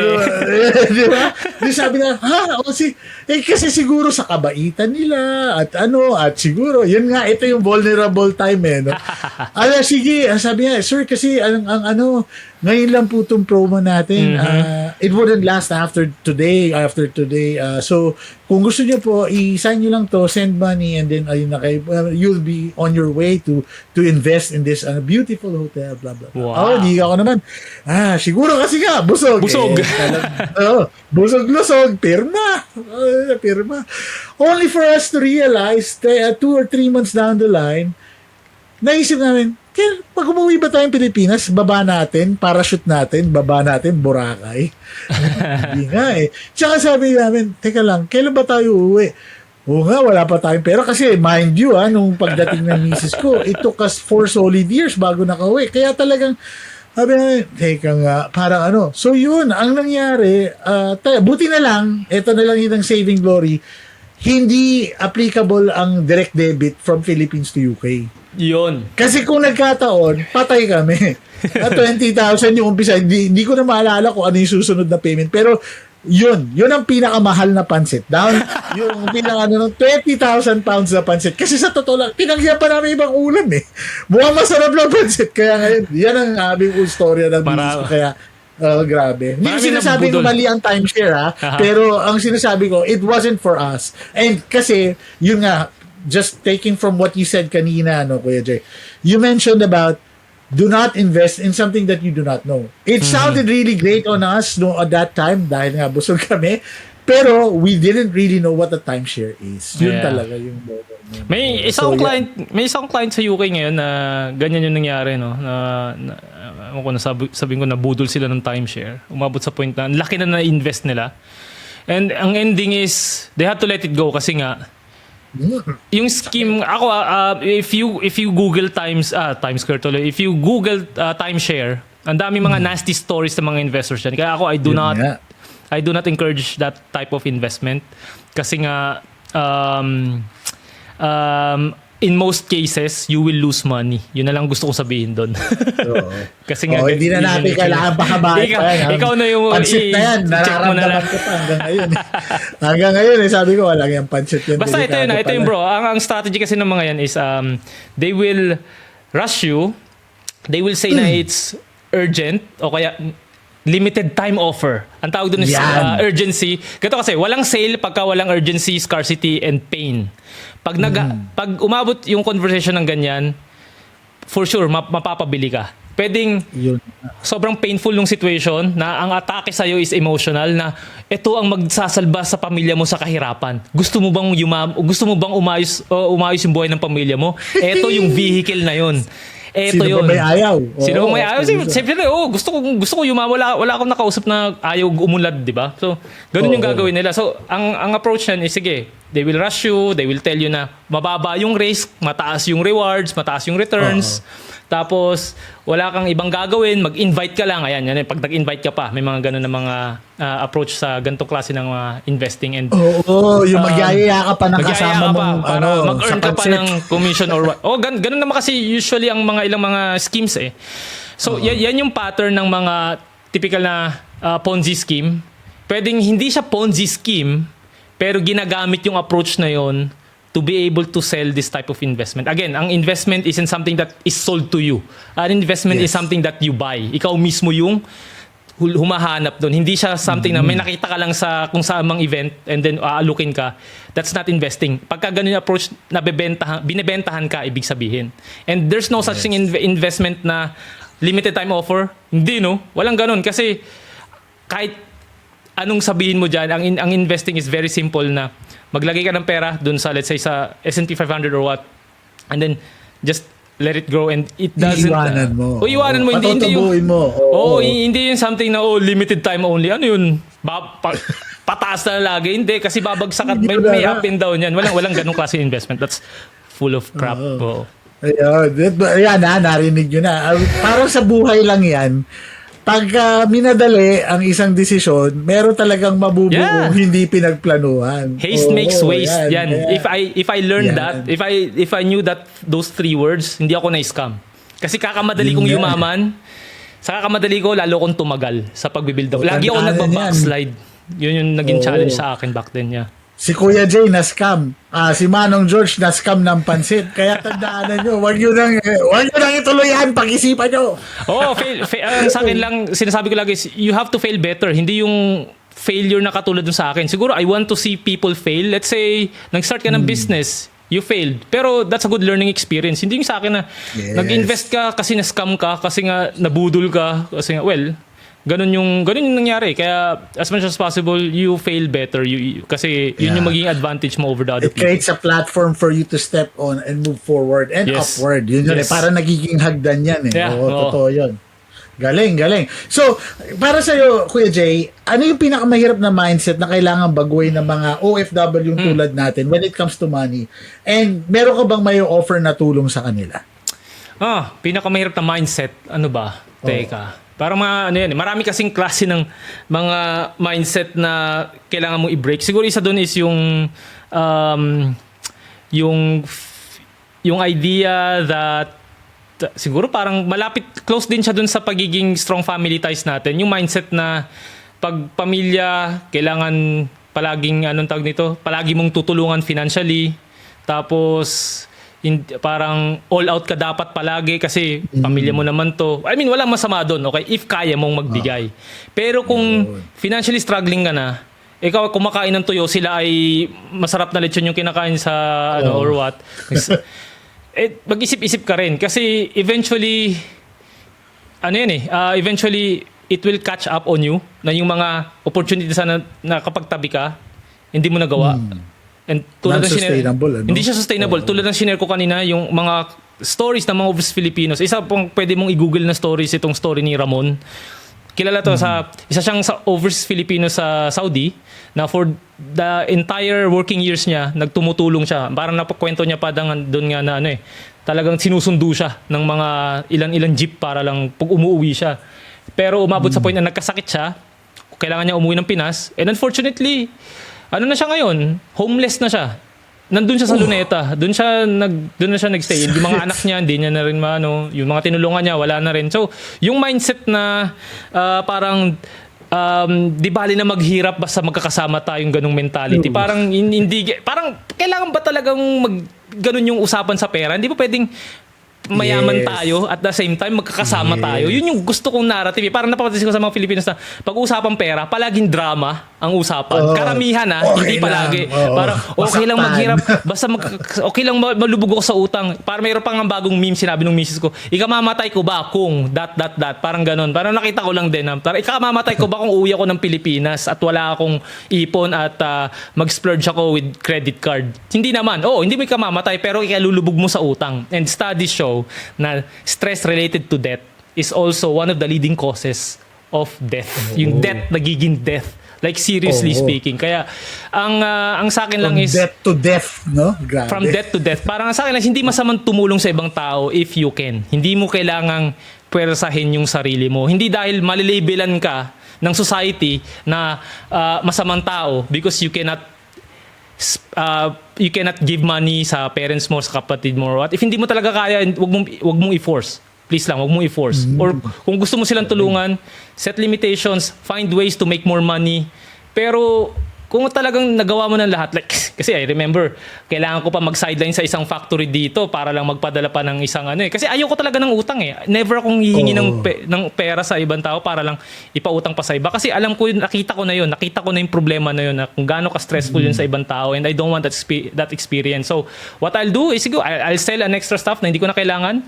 Di ba? Di sabi na, kasi siguro sa kabaitan nila, at siguro, yun nga, ito yung vulnerable time no? Sige, sabi niya, sir, kasi ngayon lang po itong promo natin. It wouldn't last after today. So, kung gusto niyo po, i-sign niyo lang to, send money, and then ayun na kayo, you'll be on your way to invest in this beautiful hotel, blah, blah, blah. Wow. Di ako naman. Siguro kasi nga, busog. Busog. Busog-lusog, pirma. Only for us to realize, 2 or 3 months down the line, naisip namin, pag umuwi ba tayong Pilipinas, baba natin, parachute natin, baba natin, Boracay. Hindi nga eh. Tsaka sabi namin, teka lang, kailan ba tayo uuwi? Oo nga, wala pa tayong pera. Kasi mind you, nung pagdating ng misis ko, it took us 4 solid years bago nakauwi. Kaya talagang, sabi namin, teka nga, parang So yun, ang nangyari, buti na lang, eto na lang yun ang saving glory, hindi applicable ang direct debit from Philippines to UK. Yun. Kasi kung nagkataon, patay kami. 20,000 yung umpisa. Hindi ko na maalala kung ano yung susunod na payment. Pero yun ang pinakamahal na pansit. Yung pinaka 20,000 pounds na pansit. Kasi sa totoo lang, pinagyan pa namin ibang ulam eh. Mukhang masarap lang pansit. Kaya ngayon, yan ang aming storya ng business ko. Kaya, grabe. Hindi ko sinasabi ko mali ang timeshare pero ang sinasabi ko, it wasn't for us. And kasi, yun nga, just taking from what you said kanina, Kuya Jay, you mentioned about do not invest in something that you do not know. It sounded really great on us at that time dahil nga busog kami, pero we didn't really know what the timeshare is. Yun talaga yung may isang client sa UK ngayon na ganyan yung nangyari, no? Sabihin ko na budol sila ng timeshare. Umabot sa point na laki na invest nila. And ang ending is they had to let it go kasi nga yung scheme if you Google Timesquare tuloy, if you Google timeshare, ang dami mga nasty stories ng mga investors diyan. Kaya ako I do not encourage that type of investment kasi nga in most cases you will lose money. Yun na lang gusto kong sabihin doon. Kasi nga hindi na natin kailangan pakabahan pa yan. Ikaw na yung pansit na yan. Nararamdaman ko pa hanggang ngayon. Hanggang ngayon sabi ko wala yung pansit yan. Basta ito yun bro. Ang strategy kasi ng mga yan is they will rush you. They will say na it's urgent o kaya limited time offer. Ang tawag doon is urgency. Ganito kasi, walang sale pagka walang urgency, scarcity, and pain. Pag umabot yung conversation ng ganyan, for sure, mapapabili ka. Pwedeng sobrang painful yung situation na ang atake sa'yo is emotional na ito ang magsasalba sa pamilya mo sa kahirapan. Gusto mo bang umayos yung buhay ng pamilya mo? Ito yung vehicle na yun. Eto Sino ba may ayaw? Sino ba may ayaw? Siyempre, gusto ko yumaman. Wala akong nakausap na ayaw umunlad, di ba? So, ganun yung gagawin nila. So, ang approach niyan is, sige, they will rush you, they will tell you na mababa yung risk, mataas yung rewards, mataas yung returns. Tapos, wala kang ibang gagawin, mag-invite ka lang. Ayan, pag nag-invite ka pa, may mga ganun na mga approach sa ganitong klase ng investing. And yung magyayaya ka pa ng kasama mong para mag-earn ka pa ng commission or what. Ganun naman kasi usually ang ilang mga schemes eh. So, yan yung pattern ng mga typical na Ponzi scheme. Pwedeng hindi siya Ponzi scheme, pero ginagamit yung approach na yon to be able to sell this type of investment. Again, ang investment isn't something that is sold to you. An investment is something that you buy. Ikaw mismo yung humahanap doon. Hindi siya something na may nakita ka lang sa kung saan mang event and then aalukin ka. That's not investing. Pagka ganun yung approach na binibentahan ka, ibig sabihin. And there's no such thing investment na limited time offer. Hindi, no? Walang ganun. Kasi kahit anong sabihin mo dyan, ang investing is very simple na maglagay ka ng pera dun sa, let's say, sa S&P 500 or what, and then just let it grow and it doesn't... Iiwanan mo. Iiwanan mo. Hindi yung something na, limited time only. Ano yun? Pataas na lagi. Hindi, kasi babagsak at may up and down yan. Walang ganong klase investment. That's full of crap. Ayan, narinig nyo na. Parang sa buhay lang yan. pagka minadali ang isang desisyon, meron talagang mabubuo Yeah. hindi pinagplanuhan. Haste makes Oo, waste. Yan. yeah. If I learned Yan. that, if I knew that those 3 words, hindi ako na-scam. Kasi kakamadali kong Yun yan. yumaman, sa kakamadali ko, lalo kong tumagal sa pagbibuild up. Oh, Lagi ako tandaan nagba-backslide. Yun yung naging Oo. challenge sa akin back then. Yeah. Si Kuya Jay na-scam. Si Manong George na-scam ng pansit. Kaya tandaanan nyo, wag nyo nang ituloy yan. Pag-isipan nyo. Oh, sa akin lang, sinasabi ko lagi is, you have to fail better. Hindi yung failure na katulad dun sa akin. Siguro, I want to see people fail. Let's say, nag-start ka ng business, you failed. Pero that's a good learning experience. Hindi yung sa akin na Yes. nag-invest ka kasi na-scam ka, kasi nga nabudol ka, kasi nga, well, ganun yung nangyari. Kaya, as much as possible, you fail better. Kasi yun yung Yeah. magiging advantage mo over the other It people. creates a platform for you to step on and move forward and Yes. upward. Yun Yes. para nagiging hagdan yan eh. Yeah, Oo, oo. totoo yun. Galing. So, para sa'yo, Kuya Jay, ano yung pinakamahirap na mindset na kailangan baguhin ng mga OFW yung tulad natin when it comes to money? And meron ka bang may offer na tulong sa kanila? Pinakamahirap na mindset. Ano ba? Teka. Parang ano yan, marami kasing klase ng mga mindset na kailangan mong i-break. Siguro isa doon is yung idea that siguro parang malapit, close din siya doon sa pagiging strong family ties natin. Yung mindset na pag pamilya, kailangan palaging, anong tawag nito, palagi mong tutulungan financially. Tapos, parang all out ka dapat palagi kasi pamilya mo naman to. I mean, walang masama doon, okay? If kaya mong magbigay. Pero kung financially struggling ka na, ikaw kumakain ng tuyo, sila ay masarap na lechon yung kinakain sa or what. Mag-isip-isip ka rin kasi eventually eventually it will catch up on you na yung mga opportunities na kapag tabi ka, hindi mo nagawa. And tulad ng Non-sustainable, ano? Hindi siya sustainable. Tulad ng shinare ko kanina, yung mga stories ng mga overseas Filipinos. Isa pong pwede mong i-google na stories, itong story ni Ramon. Kilala to isa siyang overseas Filipino sa Saudi na for the entire working years niya, nagtumutulong siya. Parang napakwento niya pa doon nga na talagang sinusundo siya ng mga ilan-ilan jeep para lang pag umuwi siya. Pero umabot sa point na nagkasakit siya, kailangan niya umuwi ng Pinas. And unfortunately, ano na siya ngayon? Homeless na siya. Nandun siya sa Luneta. Doon na siya nagstay. Yung mga anak niya, hindi niya na rin yung mga tinulungan niya, wala na rin. So, yung mindset na parang di bali na maghirap basta magkakasama tayong ganung mentality. Parang parang kailangan ba talagang ganun yung usapan sa pera? Hindi ba pwedeng mayaman tayo at the same time magkakasama tayo? Yun yung gusto kong narrative. Parang napapansin ko sa mga Filipinos na pag-usapang pera, palaging drama ang usapan. Karamihan hindi palagi. Parang okay lang maghirap, basta okay lang malubog ako sa utang. Parang mayroon pang bagong meme sinabi ng misis ko, ikamamatay ko ba kung ... Parang ganun. Parang nakita ko lang din. Parang ikamamatay ko ba kung uwi ako ng Pilipinas at wala akong ipon at mag-splurge ako with credit card? Hindi naman. Hindi mo ikamamatay pero ikalulubog mo sa utang. And studies show na stress related to debt is also one of the leading causes of death. Yung debt nagiging death. Like seriously speaking. Kaya ang sa akin lang is death to death, no? Grabe. from death to death. Parang sa akin lang hindi masamang tumulong sa ibang tao if you can. Hindi mo kailangang pwersahin yung sarili mo. Hindi dahil malilibelan ka ng society na masamang tao because you cannot give money sa parents mo, sa kapatid mo or what. If hindi mo talaga kaya, wag mong i-force. Please lang, wag mong i-force. Or kung gusto mo silang tulungan, set limitations, find ways to make more money. Pero kung talagang nagawa mo ng lahat, like, kasi I remember, kailangan ko pa mag-sideline sa isang factory dito para lang magpadala pa ng isang Kasi ayoko talaga ng utang eh. Never akong hihingi ng pera sa ibang tao para lang ipautang pa sa iba. Kasi alam ko yun, nakita ko na yung problema na yun, na kung gaano ka-stressful yun sa ibang tao, and I don't want that experience. So, what I'll do is, I'll sell an extra stuff na hindi ko na kailangan.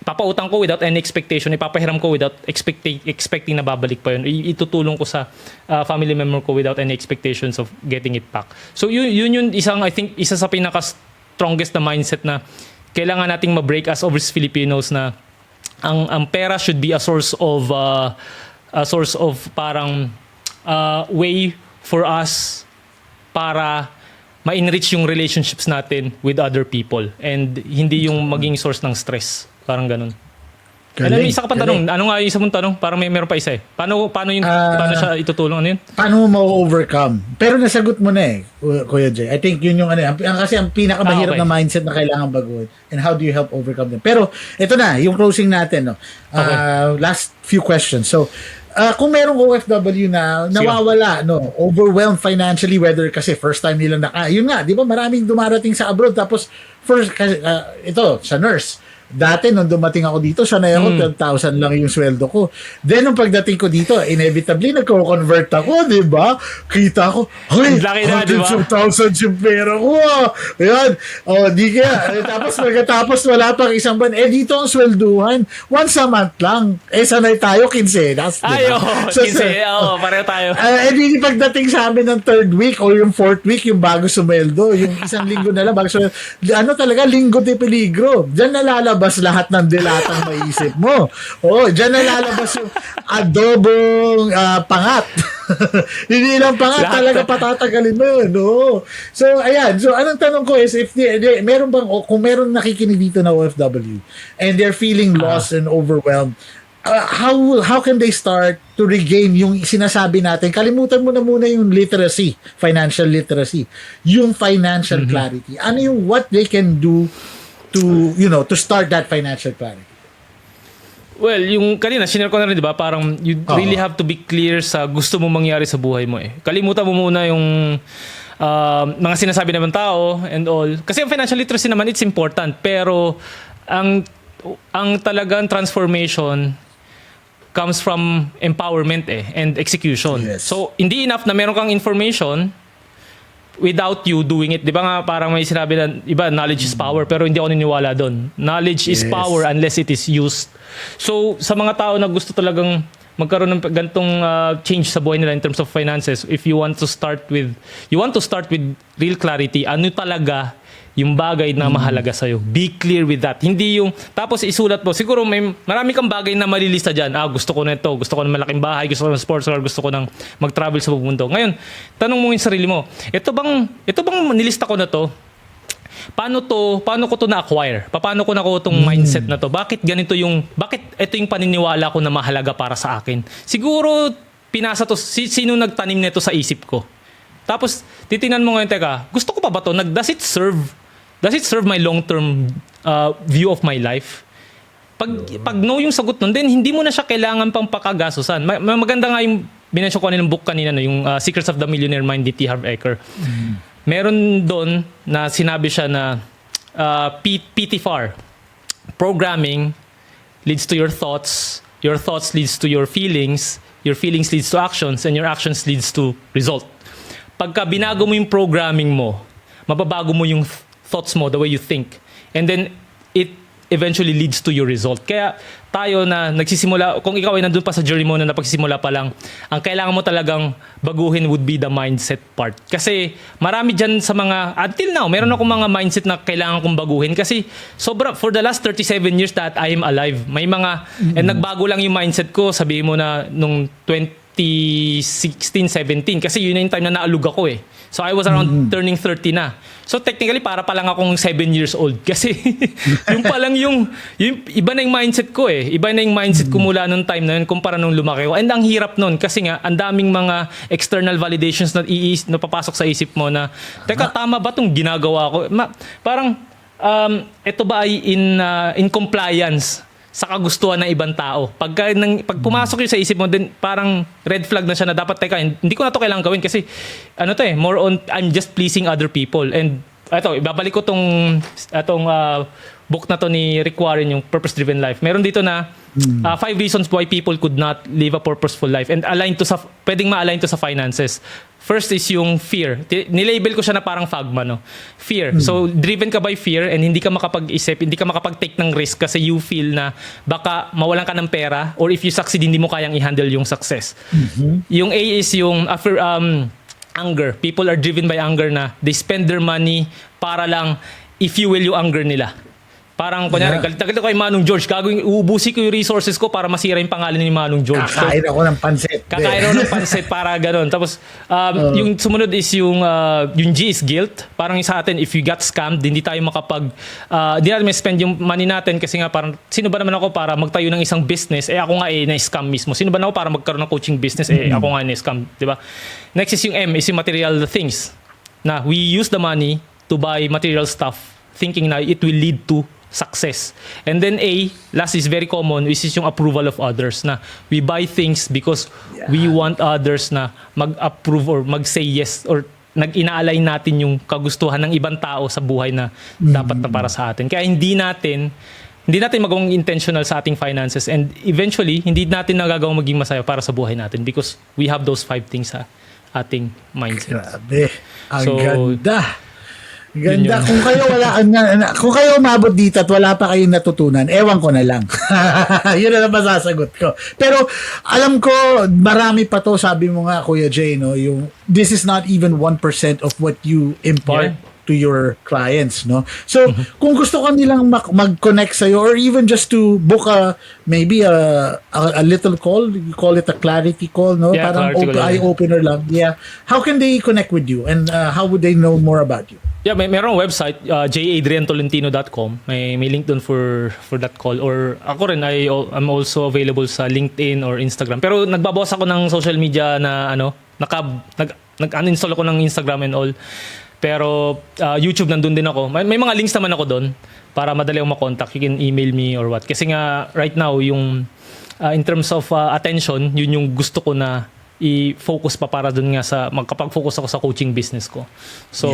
Papautang ko without any expectation, ipapahiram ko without expecting na babalik pa yun. Itutulong ko sa family member ko without any expectations of getting it back. So yun yung I think isa sa pinaka-strongest na mindset na kailangan nating ma-break as overseas Filipinos, na ang pera should be a source of parang way for us para ma-enrich yung relationships natin with other people and hindi yung maging source ng stress. Parang ganun. Ano yung isa ka pang tanong? Ano nga yung isa mong tanong? Parang meron pa isa eh. Paano siya itutulong? Ano yun? Paano mo ma-overcome? Pero nasagot mo na eh, Kuya Jay. I think yun yung kasi ang pinakamahirap na mindset na kailangan baguhin. And how do you help overcome them? Pero ito na, yung closing natin. No? Last few questions. So, kung merong OFW na nawawala, no, overwhelmed financially, whether kasi first time nilang yun nga, di ba maraming dumarating sa abroad, tapos ito, sa nurse, dati nung dumating ako dito, sanay ako 12,000 lang yung sweldo ko. Then nung pagdating ko dito, inevitably nagko-convert ako, 'di ba? Kita ko, "Hoy, laki na, di ba? 100,000 yung pera ko." Ayun. Di kaya. Tapos wala pang isang buwan. Dito ang swelduhan, once a month lang. Sanay tayo, quincenas, di ba? Pareho tayo. Di pagdating sa amin ng third week or yung fourth week, yung bago sumweldo, yung isang linggo na lang, bago sumweldo. Talaga, linggo de peligro. Diyan nalalabas lahat ng dilatang maisip mo. Diyan nalalabas yung adobong pangat. Hindi lang pangat, talaga patatagalin mo yun. So, ayan. So, anong tanong ko is, meron bang, kung meron nakikinig dito na OFW and they're feeling lost and overwhelmed, how can they start to regain yung sinasabi natin? Kalimutan mo na muna yung literacy, financial literacy, yung financial clarity. Ano yung what they can do to start that financial clarity? Well, yung kanina, sinare ko na rin, di ba? Parang you really have to be clear sa gusto mo mangyari sa buhay mo eh. Kalimutan mo muna yung mga sinasabi naman tao and all. Kasi ang financial literacy naman, it's important. Pero ang talagang transformation comes from empowerment and execution. Yes. So, hindi enough na meron kang information without you doing it. Di ba nga parang may sinabi na, iba, knowledge is power, pero hindi ako niniwala doon. Knowledge is power unless it is used. So, sa mga tao na gusto talagang magkaroon ng gantong change sa buhay nila in terms of finances, if you want to start with real clarity, ano talaga yung bagay na mahalaga sa'yo. Be clear with that. Hindi yung, tapos isulat mo, siguro may marami kang bagay na malilista dyan. Gusto ko na ito, gusto ko ng malaking bahay, gusto ko ng sports car, gusto ko ng mag-travel sa buong mundo. Ngayon, tanong mo yung sarili mo, ito bang nilista ko na to? Paano ko to na-acquire? Paano ko na itong mindset na to? Bakit ito yung paniniwala ko na mahalaga para sa akin? Siguro, pinasa to, sino nagtanim nito sa isip ko? Tapos, titingnan mo ngayon, teka, gusto ko pa ba to? Does it serve my long-term view of my life? Pag no yung sagot nun, then hindi mo na siya kailangan pang pakagasusan. Maganda nga yung binensyo ko nilang book kanina, yung Secrets of the Millionaire Mind ni T. Harv Eker. Meron doon na sinabi siya na PTFAR, programming leads to your thoughts leads to your feelings leads to actions, and your actions leads to result. Pagka binago mo yung programming mo, mababago mo yung thoughts mo, the way you think. And then, it eventually leads to your result. Kaya tayo na nagsisimula, kung ikaw ay nandun pa sa journey mo na napagsisimula pa lang, ang kailangan mo talagang baguhin would be the mindset part. Kasi marami dyan sa mga, until now, meron akong mga mindset na kailangan kong baguhin. Kasi for the last 37 years that I am alive, may mga, and nagbago lang yung mindset ko, sabihin mo na nung 2016, 17, kasi yun na yung time na naalug ako eh. So I was around turning 30 na. So technically para pa lang akong 7 years old kasi yung pa lang yung iba na yung mindset ko eh. Iba na yung mindset ko mula nung time na yun kumpara nung lumaki ko. And ang hirap nun kasi nga ang daming mga external validations na papasok sa isip mo na teka, tama ba tong ginagawa ko? Parang ito ba ay in compliance sa kagustuhan ng ibang tao. Pag pumasok yun sa isip mo, then parang red flag na siya na dapat, teka, hindi ko na to kailangan gawin kasi, more on, I'm just pleasing other people. And, ibabalik ko tong book na to ni Rick Warren, yung Purpose-Driven Life. Meron dito na 5 reasons why people could not live a purposeful life and pwedeng ma-align to sa finances. First is yung fear. Nilabel ko siya na parang fagma, no? Fear. So, driven ka by fear and hindi ka makapag-isip, hindi ka makapag-take ng risk kasi you feel na baka mawalan ka ng pera or if you succeed, hindi mo kayang i-handle yung success. Yung A is yung anger. People are driven by anger na they spend their money para lang i-fuel yung anger nila. Parang kunyari, galit na galit ako kay Manong George, uubusin ko yung resources ko para masira yung pangalan ni Manong George. Kakain ako ng pansit. Kakain ako ng pansit para ganun. Tapos, yung sumunod is yung G is guilt. Parang sa atin, if you got scammed, hindi tayo hindi natin may spend yung money natin kasi nga parang, sino ba naman ako para magtayo ng isang business? Ako nga na-scam mismo. Sino ba na ako para magkaroon ng coaching business? Ako nga na-scam. Diba? Next is yung M, is yung material things. Na we use the money to buy material stuff thinking na it will lead to success. And then A, last is very common, which is yung approval of others na we buy things because we want others na mag-approve or mag-say yes or nag-inaalay natin yung kagustuhan ng ibang tao sa buhay na dapat na para sa atin. Kaya hindi natin magawang intentional sa ating finances and eventually hindi natin nagagawang maging masaya para sa buhay natin because we have those 5 things sa ating mindset. Grabe. Ang So, ganda. Yun Ganda. yun. Kung kayo umabot dito at wala pa kayong natutunan, ewan ko na lang. Yun na lang masasagot ko. Pero alam ko, marami pa to, sabi mo nga, Kuya Jay, no? This is not even 1% of what you impart to your clients, no? So, kung gusto ka nilang mag-connect sa'yo or even just to book maybe a little call, you call it a clarity call, no? Yeah, Parang clarity call, eye-opener lang. Yeah. How can they connect with you and how would they know more about you? Yeah, mayroong website, jadriantolentino.com. May link doon for that call. Or ako rin, I'm also available sa LinkedIn or Instagram. Pero nagbabawas ako ng social media na nag-uninstall ako ng Instagram and all. Pero YouTube nandun din ako. May mga links naman ako doon para madali akong makontak. You can email me or what. Kasi nga right now, yung in terms of attention, yun yung gusto ko na i-focus pa para dun nga sa magkapag-focus ako sa coaching business ko. So,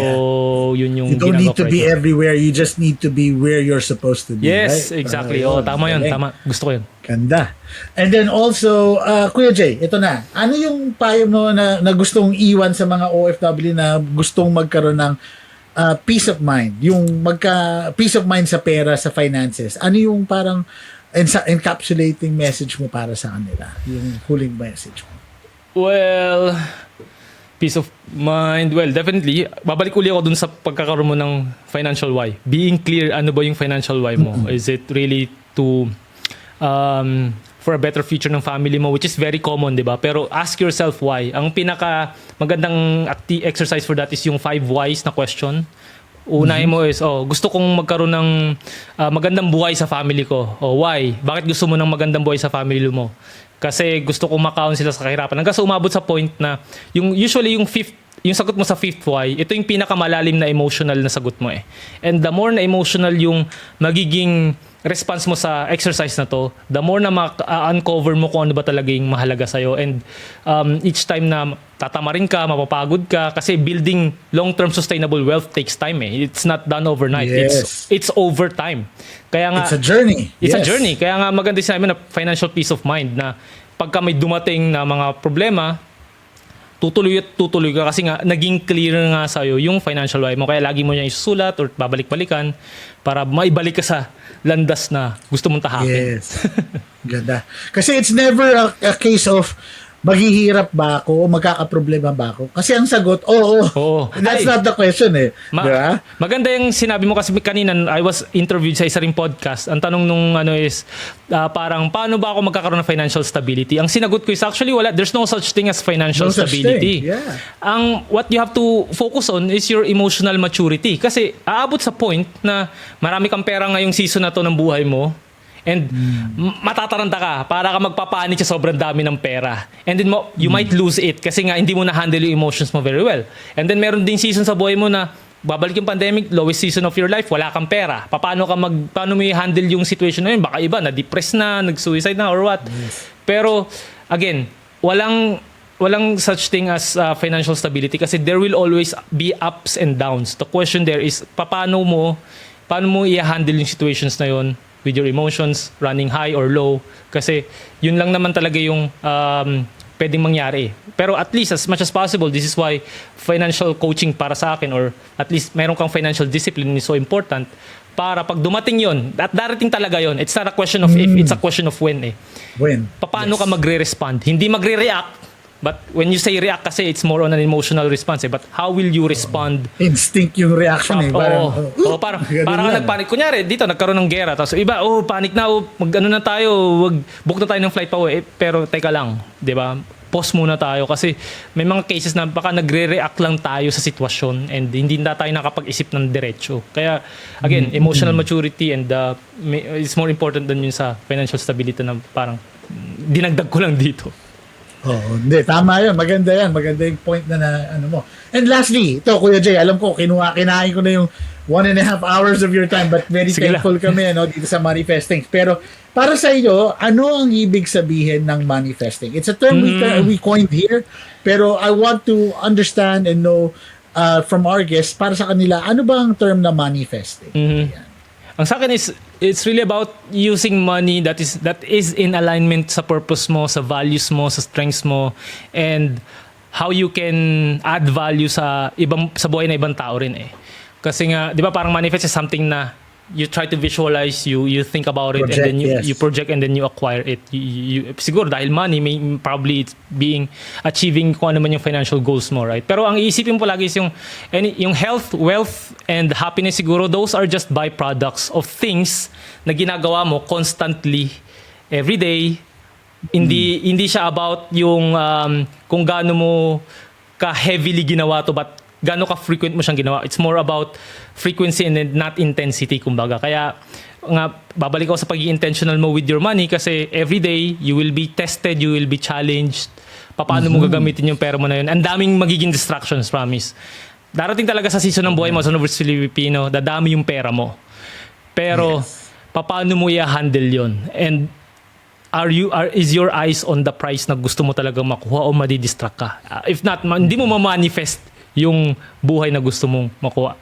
yun yung you don't need to ginagawa ko be right now. everywhere. You just need to be where you're supposed to be. Yes, right? exactly. Tama yun. galing. Tama. Gusto ko yun. Ganda. And then also, Kuya Jay, ito na. Ano yung payo mo na gustong iwan sa mga OFW na gustong magkaroon ng peace of mind? Yung peace of mind sa pera, sa finances. Ano yung parang encapsulating message mo para sa kanila? Yung huling message mo. Well, peace of mind. Well, definitely. Babalik uli ako dun sa pagkakaroon mo ng financial why. Being clear, ano ba yung financial why mo? Is it really to for a better future ng family mo, which is very common, di ba? Pero ask yourself why. Ang pinaka magandang exercise for that is yung 5 whys na question. Unahin mo is, gusto kong magkaroon ng magandang buhay sa family ko. Why? Bakit gusto mo ng magandang buhay sa family mo? Kasi gusto kong makaon sila sa kahirapan. Hanggang sa umabot sa point na, usually yung sagot mo sa 5th why, ito yung pinakamalalim na emotional na sagot mo eh. And the more na emotional yung magiging response mo sa exercise na to, the more na uncover mo kung ano ba talaga yung mahalaga sa'yo. And each time na tatamarin ka, mapapagod ka, kasi building long-term sustainable wealth takes time eh. It's not done overnight. Yes. It's over time. Kaya nga, It's a journey. It's a Yes. journey. Kaya nga maganda sinabi na financial peace of mind na pagka may dumating na mga problema, tutuloy at tutuloy ka kasi nga naging clear nga sa'yo yung financial why mo. Kaya lagi mo niya isusulat or babalik-balikan para maibalik ka sa landas na gusto mong tahakin. Yes. Ganda. Kasi it's never a case of maghihirap ba ako o magkakaproblema ba ako? Kasi ang sagot, oo. That's not the question eh. Diba? Maganda yung sinabi mo kasi kanina I was interviewed sa isa ring podcast. Ang tanong nung is parang paano ba ako magkakaroon ng financial stability? Ang sinagot ko is actually there's no such thing as financial stability. Yeah. What you have to focus on is your emotional maturity. Kasi aabot sa point na marami kang pera ngayong season na to ng buhay mo. And matataranta ka para ka magpapanik sa sobrang dami ng pera. And then you might lose it kasi nga hindi mo na-handle yung emotions mo very well. And then meron ding season sa buhay mo na babalik yung pandemic, lowest season of your life, wala kang pera. Paano mo i-handle yung situation na yun? Baka iba, na-depress na, nag-suicide na or what. Yes. Pero again, walang such thing as financial stability kasi there will always be ups and downs. The question there is paano mo i-handle yung situations na yun with your emotions running high or low kasi yun lang naman talaga yung pwedeng mangyari. Pero at least as much as possible, this is why financial coaching para sa akin or at least meron kang financial discipline is so important para pag dumating yon at darating talaga yon, it's not a question of if, it's a question of when eh. When? Paano ka magre-respond? Hindi magre-react But when you say react kasi, it's more on an emotional response eh. But how will you respond? Instinct yung reaction eh. Parang ganun ka lang. nagpanik. Kunyari, dito, nagkaroon ng gera. Tapos iba, panic na, mag-ano na tayo, book na tayo ng flight pa uwi. Pero teka lang, di ba? Pause muna tayo kasi may mga cases na baka nagre-react lang tayo sa sitwasyon and hindi na tayo nakapag-isip ng diretso. Kaya, again, emotional maturity and it's more important than yun sa financial stability na parang dinagdag ko lang dito. Hindi, tama yun. Maganda yan. Maganda yung point na ano mo. And lastly, ito, Kuya Jay, alam ko, kinain ko na yung 1.5 hours of your time, but very Sige thankful kami dito sa manifesting. Pero, para sa iyo, ano ang ibig sabihin ng manifesting? It's a term we coined here, pero I want to understand and know from our guests, para sa kanila, ano ba ang term na manifesting? Ayan. Ang sa akin is, it's really about using money that is in alignment sa purpose mo, sa values mo, sa strengths mo, and how you can add value sa buhay na ibang tao rin eh. Kasi nga, di ba parang manifest is something na you try to visualize, you think about it, Project, and then yes. you project and then you acquire it. Siguro dahil money, probably it's achieving kung ano man yung financial goals mo, right? Pero ang iisipin mo palagi is yung health, wealth, and happiness siguro, those are just byproducts of things na ginagawa mo constantly, every day. Hindi siya about yung kung gaano mo ka-heavily ginawa to, but gaano ka-frequent mo siyang ginawa. It's more about frequency and not intensity, kumbaga. Kaya nga, babalik ako sa pag-i-intentional mo with your money kasi every day, you will be tested, you will be challenged. Paano mo gagamitin yung pera mo na yun? Ang daming magiging distractions, promise. Darating talaga sa season ng buhay mo, sa Novus Filipino, dadami yung pera mo. Pero, paano mo i-handle yun? And, is your eyes on the price na gusto mo talaga makuha o madidistract ka? If not, hindi mo ma-manifest yung buhay na gusto mong makuha.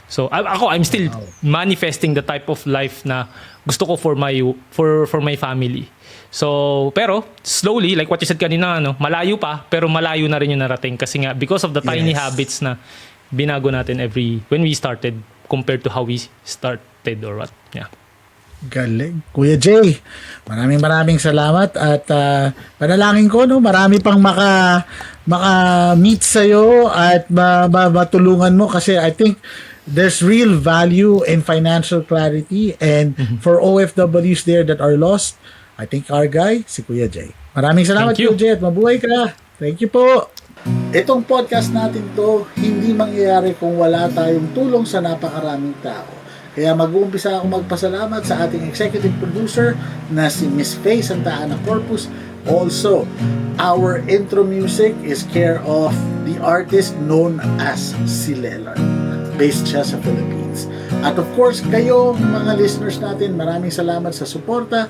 So I'm still manifesting the type of life na gusto ko for my family. So pero slowly, like what you said kanina, malayo pa pero malayo na rin yung narating kasi nga because of the tiny habits na binago natin when we started compared to how we started or what. Yeah. Galing. Kuya Jay, maraming salamat at panalangin ko marami pang maka-meet sa'yo at matulungan mo kasi I think there's real value in financial clarity and for OFWs there that are lost, I think our guy, si Kuya Jay. Maraming salamat Kuya Jay at mabuhay ka. Thank you po. Itong podcast natin to, hindi mangyayari kung wala tayong tulong sa napakaraming tao. Kaya mag-uumpisa ako magpasalamat sa ating executive producer na si Miss Faye Santa Ana Corpus. Also, our intro music is care of the artist known as Silelan. Based siya sa Philippines. At of course, kayo mga listeners natin, maraming salamat sa suporta.